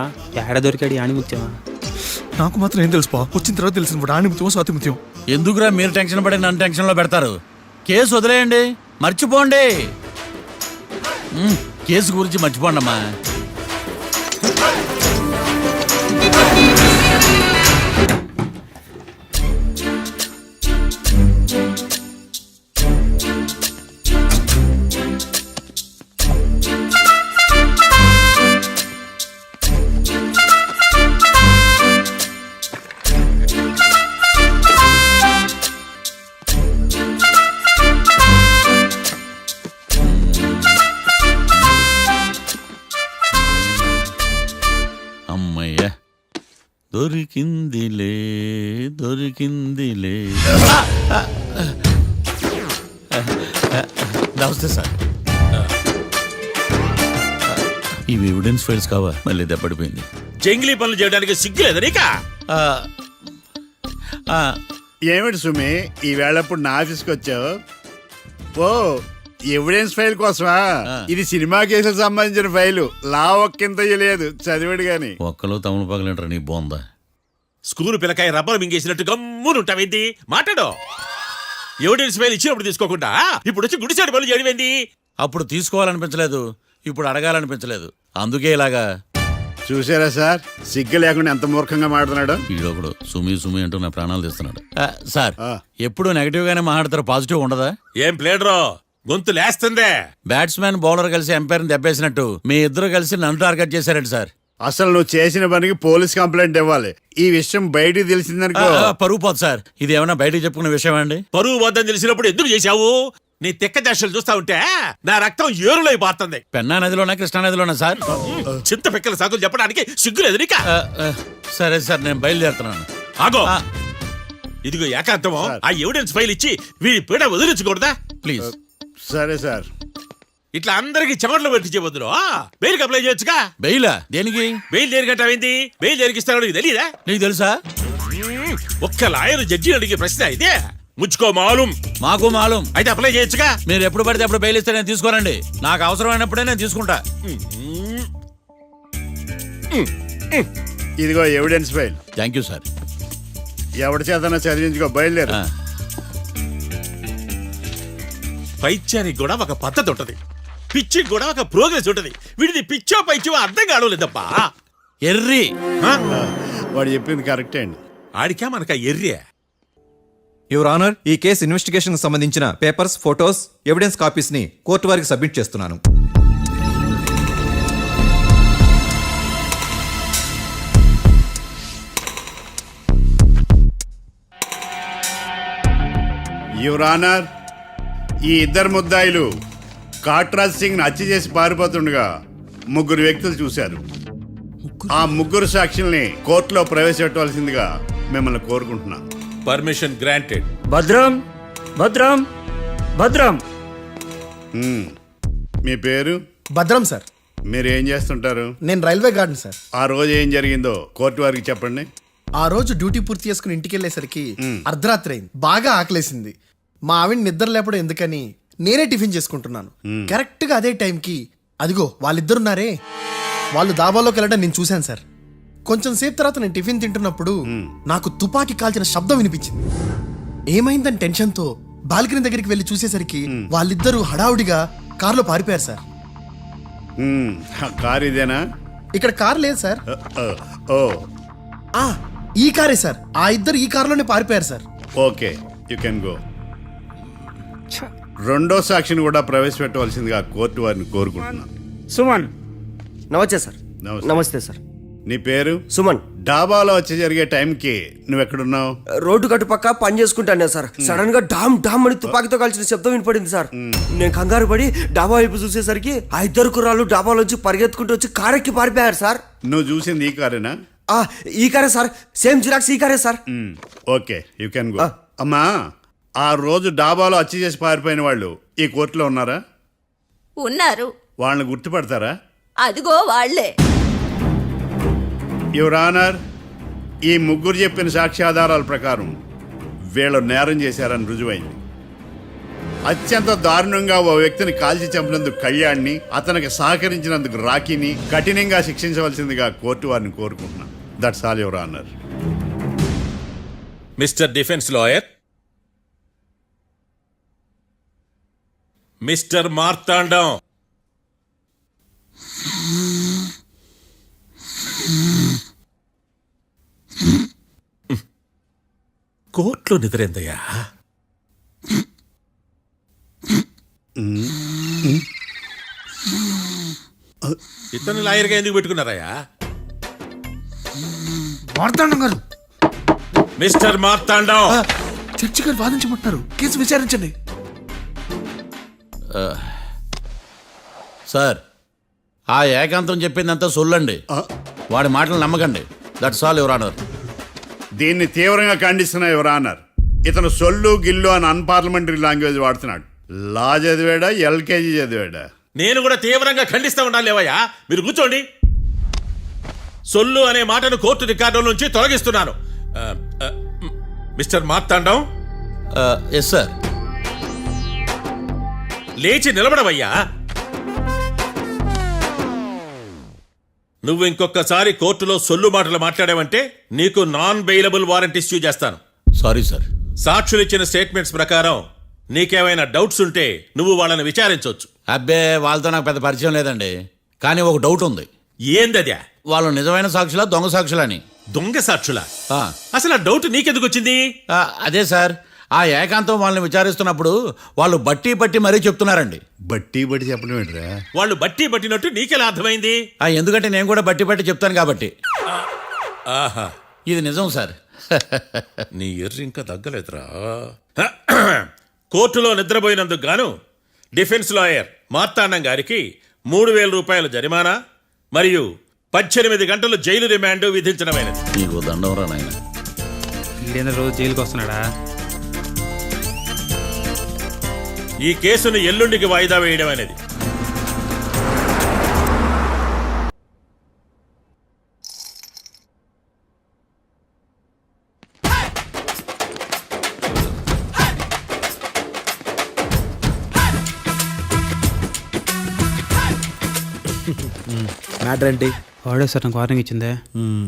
ఏడ దొరికాడు ఆణిముత్యమా? నాకు మాత్రం ఏం తెలుసు, వచ్చిన తర్వాత తెలిసిన ఆణిముత్యం స్వాతిముత్యం. ఎందుకురా మీరు టెన్షన్ పడి నన్ను టెన్షన్లో పెడతారు? కేసు వదిలేయండి, మర్చిపోండి. కేసు గురించి మర్చిపోండి అమ్మా. అమ్మయ్య, దొరికిందిలే దొరికిందిలే. నమస్తే సార్. ఇవి ఎవిడెన్స్ ఫైల్స్ కావా? మళ్ళీ దెబ్బడిపోయింది. జంగిలీ పనులు చేయడానికి సిగ్గులేదు నీకా? ఏమిటి సుమి, ఈ వేళప్పుడు నా ఆఫీస్కి వచ్చావు? ఓ, ఎవిడెన్స్ ఫైల్ కోసమా? ఇది సినిమా కేసులకు సంబంధించిన ఫైలు. లా ఒక్కింత లేదు, చదివాడు గాని. ఒక్కలో తమలు పగలంటారా నీ బోందా? School పిల్లకాయ rubber మింగేసినట్టు గమ్మునుంటావేంది? మాట్లాడు. ఎవిడెన్స్ ఫైల్ ఇచ్చినప్పుడు తీసుకోకుండా ఇప్పుడు వచ్చి గుడిసాడు పనులు చేయడమేంది? అప్పుడు తీసుకోవాలనిపించలేదు, ఇప్పుడు అడగాలనిపించలేదు, అందుకే ఇలాగా. చూసారా సార్, సిగ్గు లేకుండా ఎంత మూర్ఖంగా మాట్లాడుతున్నాడు. ఈడొకడు సుమి సుమి అంటూ నా ప్రాణాలు తీస్తున్నాడు. సార్, ఎప్పుడు నెగటివ్ గానే మాట్లాడతారు, పాజిటివ్ ఉండదా? ఏం ప్లేడరో గొంతు లేస్తుందే? బ్యాట్స్మెన్ బౌలర్ కలిసి ఎంపైర్ దెబ్బేసినట్టు మీ ఇద్దరు కలిసి నన్ను టార్గెట్ చేశారండి సార్. అసలు నువ్వు చేసిన పనికి పోలీస్ కంప్లైంట్ ఇవ్వాలి. ఈ విషయం బయటికి తెలిసిందనుకో పరువు పోదు సార్. ఇది ఏమైనా బయటికి చెప్పుకునే విషయం అండి? పరువు వద్దని తెలిసినప్పుడు ఎందుకు చేశావు? నీ తెక్క దశలు చూస్తా ఉంటే నా రక్తం ఏరులై పారుతుంది. పెన్నా నదిలోనా కృష్ణా నదిలోనా సార్? చింత పిక్కల సాకులు చెప్పడానికి సిగ్గులేదు నీకా? సరే సార్, నేను బయలుదేరుతున్నాను. ఆగో, ఇదిగో ఏకాంతమో, ఆ ఎవిడెన్స్ ఫైల్ ఇచ్చి వీడి పీడ వదిలించకూడదా? ప్లీజ్. సరే సార్. ఇట్లా అందరికి చెమటలు పెట్టించే బదులు బెయిల్కి అప్లై చేయొచ్చుగా. బెయిలా? దేనికి? బెయిల్ దేనికంటావేంది? బెయిల్ దేనికి ఇస్తారో నీకు తెలియదా? నీకు తెలుసా? ఒక్క లాయర్ జడ్జి అడిగే ప్రశ్న అయితే ముచ్చుకో మాలూం. మాకు మాలూం. అయితే అప్లై చేయొచ్చుగా. మీరు ఎప్పుడు పడితే అప్పుడు బెయిల్ ఇస్తే నేను తీసుకోనండి. నాకు అవసరమైనప్పుడే నేను తీసుకుంటా. ఇదిగో evidence file. Thank you sir. ఎవరి చేతనా చదివించుకో, బయలుదేరు. పైత్యానికి కూడా ఒక పద్ధతి ఉంటది, పిచ్చికి కూడా ఒక ప్రోగ్రెస్ ఉంటది. వీడిది పిచ్చో పైచో అర్థం కావలేదప్పా. ఎర్రి. వాడు చెప్పింది కరెక్టే అండి. ఆడికా మనక ఎర్రే. యువర్ ఆనర్, ఈ కేసు ఇన్వెస్టిగేషన్ కు సంబంధించిన పేపర్స్, ఫోటోస్, ఎవిడెన్స్ కాపీస్ ని కోర్టు వారికి సబ్మిట్ చేస్తున్నాను. యువర్ ఆనర్, ఈ ఇద్దరు ముద్దాయిలు కాట్రాజ్ సింగ్ హత్య చేసి పారిపోతుండగా ముగ్గురు వ్యక్తులు చూశారు. ఆ ముగ్గురు సాక్షుల్ని కోర్టులో ప్రవేశపెట్టవలసిందిగా మిమ్మల్ని కోరుకుంటున్నాను. Permission granted. భద్రం భద్రం భద్రం. మీ పేరు? భద్రం సార్. మీరు ఏం చేస్తుంటారు? నేను రైల్వే గార్డెన్ సార్. ఆ రోజు ఏం జరిగిందో కోర్టు వారికి చెప్పండి. ఆ రోజు డ్యూటీ పూర్తి చేసుకుని ఇంటికి వెళ్ళేసరికి అర్ధరాత్రి అయింది. బాగా ఆకలేసింది. మా ఆవిడ నిద్ర లేపడం ఎందుకని నేనే టిఫిన్ చేసుకుంటున్నాను. కరెక్ట్ గా అదే టైంకి అదిగో వాళ్ళిద్దరున్నారే, వాళ్ళు దాబాలోకి వెళ్ళడం నేను చూశాను సార్. కొంచెం సేపు తర్వాత నేను టిఫిన్ తింటున్నప్పుడు నాకు తుపాకీ కాల్చిన శబ్దం వినిపించింది. ఏమైందని టెన్షన్తో బాల్కనీ దగ్గరికి వెళ్ళి చూసేసరికి వాళ్ళిద్దరూ హడావుడిగా కారులో పారిపోయారు సార్. కారు ఇదేనా? ఇక్కడ కారు లేదు సార్. ఓ, ఈ కారే సార్. ఆ ఇద్దరు ఈ కారులోనే పారిపోయారు sir. Okay, you can go. రెండో సాక్షిని కూడా ప్రవేశపెట్టవలసిందిగా కోర్టు వారిని కోరుకుంటున్నాను. సుమన్. నమస్తే సార్. నమస్తే. నమస్తే సార్. నీ పేరు? సుమన్. డాబాలో వచ్చి జరిగే టైంకి నువ్వెక్కడున్నావు? రోడ్డు కట్టు పక్క పని చేసుకుంటాను సార్. సడన్ గా డామ్ డామ్ అని తుపాకీతో కాల్చిన శబ్దం వినపడింది సార్. నేను కంగారు పడి డాబా వైపు చూసేసరికి ఆ ఇద్దరు కుర్రాళ్ళు డాబాలోంచి పరిగెత్తుకుంటూ వచ్చి కారెక్కి పారిపోయారు సార్. నువ్వు చూసింది ఈ కారేనా? ఈ కారే సార్, సేమ్ జిరాక్స్ ఈ కారే sir. Okay, you can go. అమ్మా, ఆ రోజు డాబాలో వచ్చి చేసి పారిపోయిన వాళ్ళు ఈ కోర్టులో ఉన్నారా? ఉన్నారు. వాళ్ళని గుర్తుపడతారా? అదిగో వాళ్లే. యువర్ ఆనర్, ఈ ముగ్గురు చెప్పిన సాక్ష్యాధారాల ప్రకారం వీళ్ళు నేరం చేశారని రుజువైంది. అత్యంత దారుణంగా ఓ వ్యక్తిని కాల్చి చంపినందుకు కళ్యాణ్ని, అతనికి సహకరించినందుకు రాకీని కఠినంగా శిక్షించవలసిందిగా కోర్టు వారిని కోరుకుంటున్నాను. That's all your honour. Mister defence lawyer, mister Marthandam, కోర్టులో నిద్రేందయ్యా? ఇతను లాయర్గా ఎందుకు పెట్టుకున్నారయ్యా? మార్తాండం గారు, మిస్టర్ మార్తాండం, చర్చి గారు వాదించమంటున్నారు. కేసు విచారించండి. సార్, ఆ ఏకాంతం చెప్పిందంతా సొల్లండి. వాడి మాటలు నమ్మకండి. That's all your honour. దీన్ని తీవ్రంగా ఖండిస్తున్నా యువర్ ఆనర్. ఇతను సొల్లు గిల్లు అని అన్పార్లమెంటరీ లాంగ్వేజ్ వాడుతున్నాడు. లా చదివాడా, ఎల్కేజీ చదివాడా? నేను కూడా తీవ్రంగా ఖండిస్తా ఉండాలి. లేవయ్యా, మీరు కూర్చోండి. సొల్లు అనే మాటను కోర్టు రికార్డుల నుంచి తొలగిస్తున్నాను. Mister Marthandam, yes sir. లేచి నిలబడవయ్యా. నువ్వు ఇంకొకసారి కోర్టులో సొల్లు మాటలు మాట్లాడావంటే నీకు నాన్ బెయిలబుల్ వారెంట్ ఇష్యూ చేస్తాను. Sorry sir. సాక్షులు ఇచ్చిన స్టేట్మెంట్స్ ప్రకారం నీకేమైనా డౌట్స్ ఉంటే నువ్వు వాళ్ళని విచారించవచ్చు. అబ్బే, వాళ్ళతో నాకు పెద్ద పరిచయం లేదండి. కానీ ఒక డౌట్ ఉంది. ఏందద్యా? వాళ్ళు నిజమైన సాక్షులా, దొంగ సాక్షులని? దొంగ సాక్షులా? అసలు ఆ డౌట్ నీకెందుకు వచ్చింది? అదే సార్, ఆ ఏకాంతం వాళ్ళని విచారిస్తున్నప్పుడు వాళ్ళు బట్టి బట్టి మరీ చెప్తున్నారండి. బట్టి బట్టి చెప్పడం ఏంట్రా? వాళ్ళు బట్టి పట్టినట్టు నీకెలా అర్థమైంది? ఎందుకంటే నేను కూడా బట్టి బట్టి చెప్తాను కాబట్టి. ఆహా, ఇది నిజం సార్. నీ ఎర్రి ఇంకా తగ్గలేదురా. కోర్టులో నిద్రపోయినందుకు గాను డిఫెన్స్ లాయర్ మార్తాండం గారికి 3,000 రూపాయల జరిమానా మరియు 18 గంటలు జైలు రిమాండ్ విధించడమైనది. నీకు దండంరా నాయన. రోజు జైలుకి వస్తున్నాడా? ఈ కేసును ఎల్లుండికి వాయిదా వేయడం అనేది. మ్యాటర్ ఏంటి? వాడే సార్ నాకు వార్నింగ్ ఇచ్చిందే.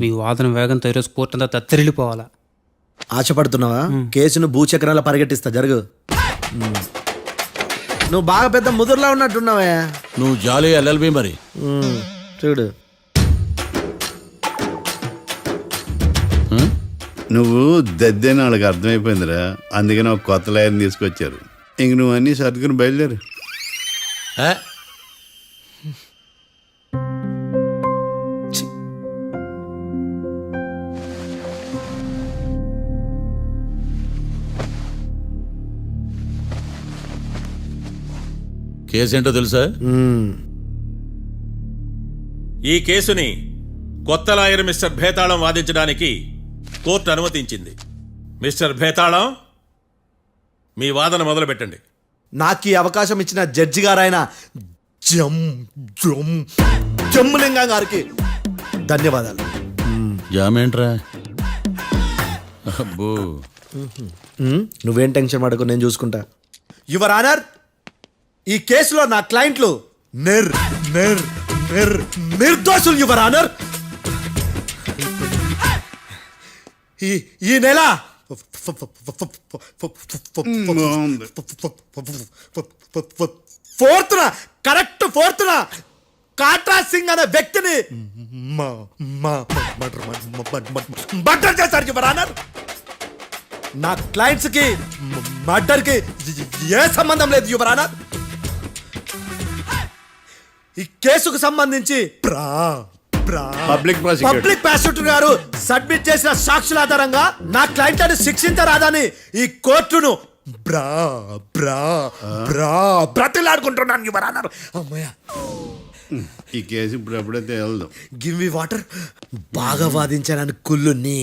మీ వాదన వేగంతో ఈరోజు కోర్టు అంతా తత్తరిల్లిపోవాలా. ఆశపడుతున్నావా? కేసును భూచక్రాల పరిగెట్టిస్తా, జరుగు. నువ్వు బాగా పెద్ద ముదురులా ఉన్నట్టున్నావే. నువ్వు జాలి ఎల్ఎల్బి మరి. చూడు, నువ్వు దద్దేని వాళ్ళకి అర్థమైపోయిందిరా. అందుకని ఒక కొత్త లాయర్ని తీసుకొచ్చారు. ఇంక నువ్వు అన్నీ సర్దుకుని బయలుదేరు. కేసేంటో తెలుసా? ఈ కేసుని కొత్త లాయర్ మిస్టర్ భేతాళం వాదించడానికి కోర్టు అనుమతించింది. మిస్టర్ భేతాళం, మీ వాదన మొదలు పెట్టండి. నాకు ఈ అవకాశం ఇచ్చిన జడ్జి గారైన జమ్ములింగం గారికి ధన్యవాదాలు. జామేంట్రా? అబ్బో, నువ్వేం టెన్షన్ పడకు, నేను చూసుకుంటా. యువర్ ఆనర్, ఈ కేసులో నా క్లయింట్లు నిర్దోషులు యువర్ ఆనర్. ఈ నెల 4th correct 4th Katra Singh అనే వ్యక్తిని మర్డర్ చేశారు యువర్ ఆనర్. నా క్లయింట్స్ కి మర్డర్ కి ఏ సంబంధం లేదు యువర్ ఆనర్. ఈ కేసుకు సంబంధించి పబ్లిక్ ప్రాసిక్యూటర్ గారు సబ్మిట్ చేసిన సాక్షుల ఆధారంగా నా క్లయింట్లను శిక్షించరాదని ఈ కోర్టును బ్రా బ్రా బ్రా బ్రతిలాడుకుంటున్నాను యువర్ ఆనర్. అమ్మయ్య, ఈ కేసు ఇప్పుడు ఎప్పుడైతే వెళ్దాం. Give me water. బాగా వాదించానని కుళ్ళుని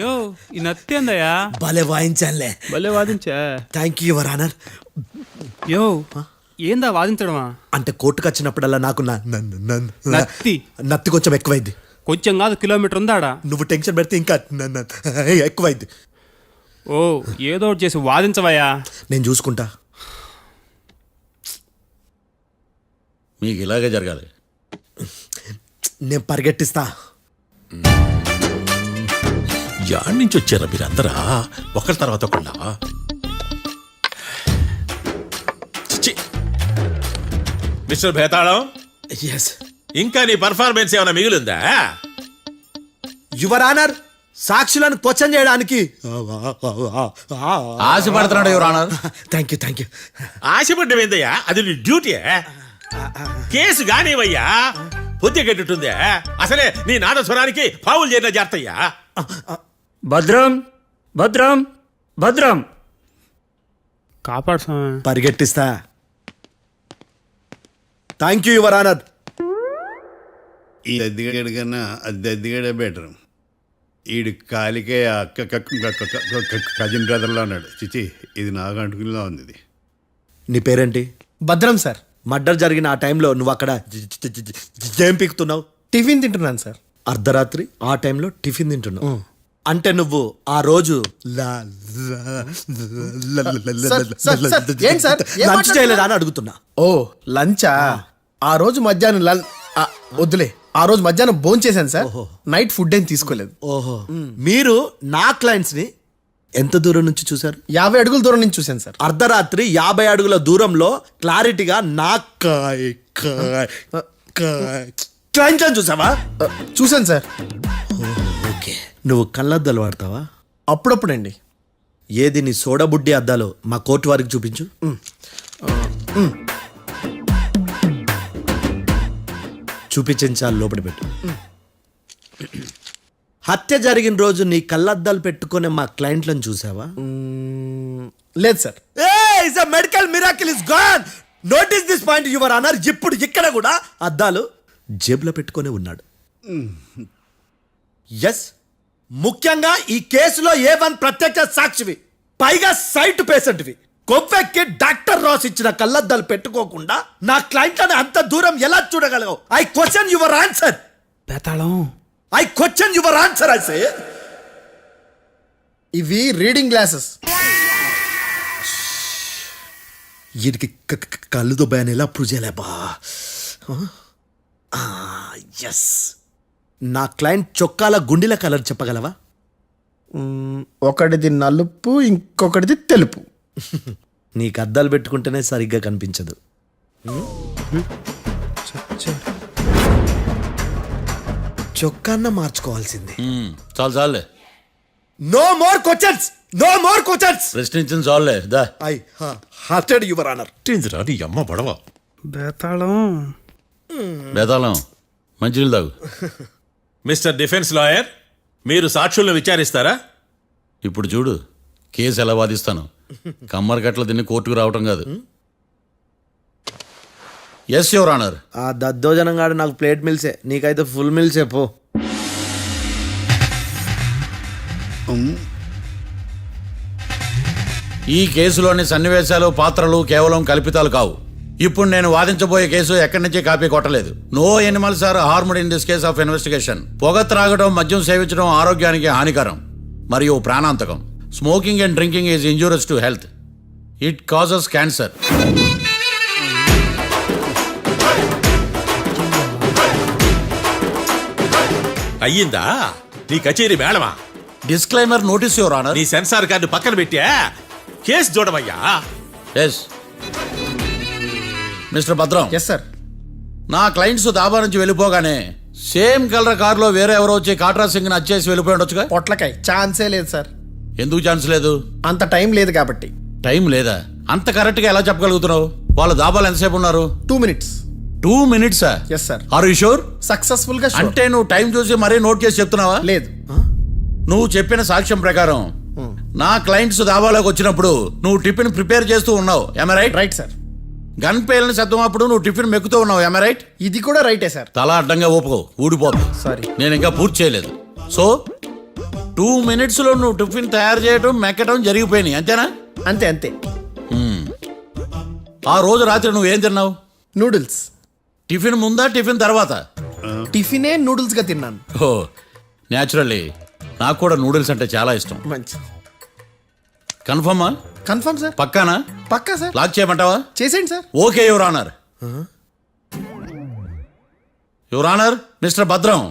యో ఈ నత్తేందయ్యా భలే వాయించానులే. భలే వాదించా. Thank you your honour. యో ఏందా వాదించడమా? అంటే కోర్టుకు వచ్చినప్పుడల్లా నాకు నత్తి నత్తి కొంచెం ఎక్కువైంది. కొంచెం కాదు, కిలోమీటర్ ఉందాడా. నువ్వు టెన్షన్ పెడితే ఇంకా ఎక్కువైంది. ఓ ఏదో ఒకటి చేసి వాదించవయ్యా. నేను చూసుకుంటా. మీకు ఇలాగే జరగాలి. నేను పరిగెట్టిస్తా. యాడ్ నుంచి వచ్చారా మీరందరా ఒకరి తర్వాత ఒకళ్ళ? మిస్టర్ భేతాళం, ఎస్ ఇంకా నీ పర్ఫార్మెన్స్ ఏమైనా మిగిలిందా? యువర్ ఆనర్, సాక్షులను క్వశ్చన్ చేయడానికి ఆశపడుతున్నాడు యువర్ ఆనర్. Thank you. ఆశపడ్డం ఏందయ్యా, అది నీ డ్యూటీ. కేసు గానివయ్యా, పొద్దు కట్టుందే. అసలే నీ నాదస్వరానికి పావులు చేరిన జాగ్రత్తయ్యా. భద్రం భద్రం భద్రం కాపాడు. పరిగెట్టిస్తా. Thank you your honour. ఈ దద్దిగడ కన్నా అది దద్దిగడే బెటర్. ఈడు కాలికే కజిన్ బ్రదర్లో ఉన్నాడు. చిచి, ఇది నాకు అంటుకునిలా ఉంది. ఇది నీ పేరేంటి? భద్రం సార్. మర్డర్ జరిగిన ఆ టైంలో నువ్వు అక్కడ ఏం పీకుతున్నావు? టిఫిన్ తింటున్నాను సార్. అర్ధరాత్రి ఆ టైంలో టిఫిన్ తింటున్నావు అంటే నువ్వు ఆ రోజు లంచ్ చేయలేదా అని అడుగుతున్నా. ఓ లంచా? ఆ రోజు మధ్యాహ్నం వద్దులే, ఆ రోజు మధ్యాహ్నం భోజనం చేశాను సార్. నైట్ ఫుడ్ ఏం తీసుకోలేదు. ఓహో, మీరు నా క్లయింట్స్ ని ఎంత దూరం నుంచి చూసారు? 50 అడుగుల దూరం నుంచి చూశాను సార్. అర్ధరాత్రి 50 అడుగుల దూరంలో క్లారిటీగా నా క్లయింట్ చూసావా? చూశాను సార్. ఓకే, నువ్వు కళ్ళద్దాలు వాడతావా? అప్పుడప్పుడండి. ఏది నీ సోడబుడ్డి అద్దాలు మా కోర్టు వారికి చూపించు. చూపించాలి, లోపల పెట్టు. హత్య జరిగిన రోజు నీ కళ్ళద్దాలు పెట్టుకునే మా క్లయింట్లను చూసావా? లేదు sir. Medical miracle is gone. Notice this point your honour. ఇప్పుడు ఇక్కడ కూడా అద్దాలు జేబులో పెట్టుకొని ఉన్నాడు. ఎస్, ముఖ్యంగా ఈ కేసులో A1 ప్రత్యక్ష సాక్షివి, పైగా సైట్ పేషెంట్వి. కొవ్వెక్కి డాక్టర్ రాస్ ఇచ్చిన కళ్ళద్దాలు పెట్టుకోకుండా నా క్లయింట్లను అంత దూరం ఎలా చూడగలవు? I question your answer. Bethalam, I question your answer. I say ఇవి రీడింగ్ గ్లాసెస్. వీడికి కళ్ళు దుబ్బాయని ఎలా ప్రూవ్ చేయలేబా? ఎస్, నా క్లయింట్ చొక్కాల గుండెల కలర్ చెప్పగలవా? ఒకటిది నలుపు, ఇంకొకటిది తెలుపు. నీకు అద్దాలు పెట్టుకుంటేనే సరిగ్గా కనిపించదు. చొక్కాన్న మార్చుకోవాల్సింది. చాలు చాలులే, no more questions, no more questions. ప్రశ్నించిన చాలులే. దా ఐ హార్టెడ్ యువర్ ఆనర్. నీ అమ్మ పడవ. బేతాళం బేతాళం, మంచినీళ్ళు తాగు. మిస్టర్ డిఫెన్స్ లాయర్, మీరు సాక్షులను విచారిస్తారా? ఇప్పుడు చూడు కేసు ఎలా వాదిస్తాను. కమ్మరి కట్ల తిని కోర్టుకు రావటం కాదు. Yes your honour. ఆ దద్దోజనం గాడు నాకు ప్లేట్ మిల్సే, నీకైతే ఫుల్ మిల్సే పో. ఈ కేసులోని సన్నివేశాలు, పాత్రలు కేవలం కల్పితాలు కావు. ఇప్పుడు నేను వాదించబోయే కేసు ఎక్కడి నుంచి కాపీ కొట్టలేదు. No animals are harmed in this case of investigation. పొగ త్రాగడం, మద్యం సేవించడం ఆరోగ్యానికి హానికరం మరియు ప్రాణాంతకం. Smoking and drinking is injurious to health. It causes cancer. అయ్యిందా నీ కచేరీ మేడమా? Disclaimer notice your honour. నీ సెన్సార్ కార్డు పక్కన పెట్టా కేసు చూడమయ్యా. Yes mister Bhadram. Yes sir. నా క్లయింట్స్ దాబా నుంచి వెళ్ళిపోగానే సేమ్ కలర్ కారులో వేరే ఎవరో వచ్చి కాట్రా సింగ్ ని వచ్చేసి వెళ్ళిపోయి ఉండొచ్చుగా. పొట్లకాయ ఛాన్సే లేదు సార్. ఎందుకు ఛాన్స్ లేదు? అంత టైం లేదు కాబట్టి. టైం లేదా? అంత కరెక్ట్ గా ఎలా చెప్పగలుగుతున్నావు? వాళ్ళు దాబాలు ఎంతసేపు ఉన్నారు? 2 minutes. 2 minutes? Yes sir. Are you sure? Successful గా sure. అంటే నువ్వు టైం చూసి మరీ నోట్ చేసి చెప్తున్నావా? లేదు. నువ్వు చెప్పిన సాక్ష్యం ప్రకారం నా క్లయింట్స్ దాబాలోకి వచ్చినప్పుడు నువ్వు టిఫిన్ ప్రిపేర్ చేస్తూ ఉన్నావు రైట్? Right sir. గన్ పేలిన శబ్దం అప్పుడు నువ్వు టిఫిన్ మెక్కుతూ ఉన్నావు రైట్? ఇది కూడా రైటే సార్. తల అడ్డంగా ఊపుకో, ఊడిపోతుంది. సారీ. నేను ఇంకా పూర్తి చేయలేదు. సో 2 minutes లో నువ్వు టిఫిన్ తయారు చేయడం మెక్కడం జరిగిపోయినాయి, అంతేనా? అంతే అంతే. ఆ రోజు రాత్రి నువ్వు ఏం తిన్నావు? నూడిల్స్. టిఫిన్ ముందా టిఫిన్ తర్వాత? టిఫినే నూడిల్స్ గా తిన్నాను. ఓ న్యాచురల్లీ నాకు కూడా నూడిల్స్ అంటే చాలా ఇష్టం. మంచి. కన్ఫర్మా? Confirm sir. పక్కానా? పక్కా సార్. లాక్ చేయమంటావా? చేసేయండి sir. Okay your honour. Your honour, mister Bhadram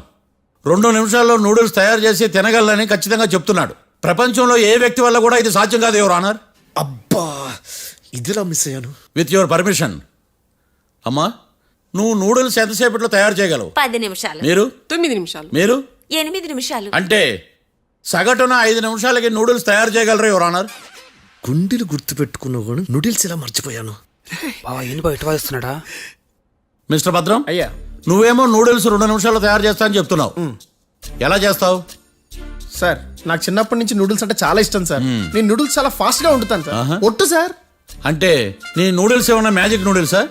2 నిమిషాల్లో నూడిల్స్ తయారు చేసి తినగలని ఖచ్చితంగా చెప్తున్నాడు. ప్రపంచంలో ఏ వ్యక్తి వల్ల కూడా ఇది సాధ్యం కాదు యువర్ ఆనర్. అబ్బా, ఇదిలా మిస్ అయ్యాను. With your permission. అమ్మా, నువ్వు నూడిల్స్ ఎంతసేపట్లో తయారు చేయగలవు? 10 నిమిషాలు. మీరు? 9 నిమిషాలు. మీరు? 8 నిమిషాలు. అంటే సగటున 5 నిమిషాలకి నూడిల్స్ తయారు చేయగలరు యువర్ ఆనర్. గుండెలు గుర్తు పెట్టుకున్నావు కానీ నూడిల్స్ ఇలా మర్చిపోయాను. మిస్టర్ భద్రం, అయ్యా, నువ్వేమో నూడిల్స్ 2 నిమిషాల్లో తయారు చేస్తా అని చెప్తున్నావు. ఎలా చేస్తావు? సార్ నాకు చిన్నప్పటి నుంచి నూడిల్స్ అంటే చాలా ఇష్టం సార్. నేను నూడిల్స్ చాలా ఫాస్ట్ గా వండుతాను సార్. ఒట్టు సార్. అంటే నీ నూడిల్స్ ఏమన్నా మ్యాజిక్ నూడిల్సా?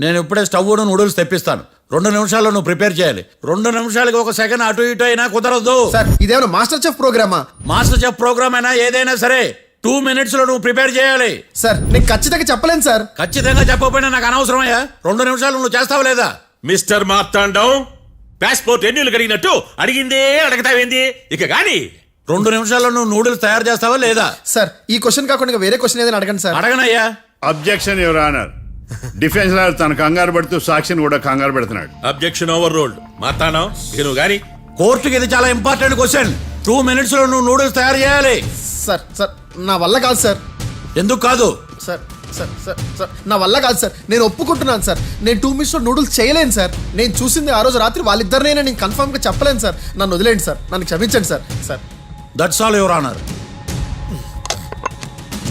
నేను ఇప్పుడే స్టవ్ నూడిల్స్ తెప్పిస్తాను. 2 నిమిషాల్లో నువ్వు ప్రిపేర్ చేయాలి. 2 నిమిషాలకి 1 సెకండ్ అటు ఇటు అయినా కుదరదు సార్. ఇదేమన్నా మాస్టర్ చెఫ్ ప్రోగ్రామా? మాస్టర్ చెఫ్ ప్రోగ్రామ్ అయినా ఏదైనా సరే 2 minutes లో నువ్వు ప్రిపేర్ చేయాలి. సార్ నేను ఖచ్చితంగా చెప్పలేను సార్. ఖచ్చితంగా చెప్పకపోయినా నాకు అనవసరమయ్యా. 2 నిమిషాలు నువ్వు చేస్తావా లేదా? మిస్టర్ మార్తాండం, పాస్పోర్ట్ ఎన్నిళ్ళు కడిగినట్టు అడిగిందే అడగతావేంది? ఇక గాని 2 నిమిషాల్లో నువ్వు నూడిల్స్ తయారు చేస్తావా లేదా? సార్ ఈ క్వశ్చన్ కాకుండా వేరే క్వశ్చన్ ఏదైనా అడగండి సార్. అడగనయ్యా. Objection your honour. Defence lawyer తన కంగారు పడుతూ సాక్షిని కూడా కంగారు పెడుతున్నాడు. Objection over ruled. మార్తాండం, ఇక నువ్వు గాని కోర్టుకి ఇది చాలా ఇంపార్టెంట్ క్వశ్చన్. 2 minutes లో నువ్వు నూడిల్స్ తయారు చేయాలి. సార్ సార్ నా వల్ల కాదు సార్. ఎందుకు కాదు? సార్ సార్ సార్ సార్ నా వల్ల కాదు సార్. నేను ఒప్పుకుంటున్నాను సార్. నేను 2 minutes లో నూడిల్స్ చేయలేను సార్. నేను చూసింది ఆ రోజు రాత్రి వాళ్ళిద్దరినైనా నేను కన్ఫర్మ్ గా చెప్పలేను సార్. నన్ను వదిలేండి సార్. నన్ను క్షమించండి sir. Sir that's all your honour.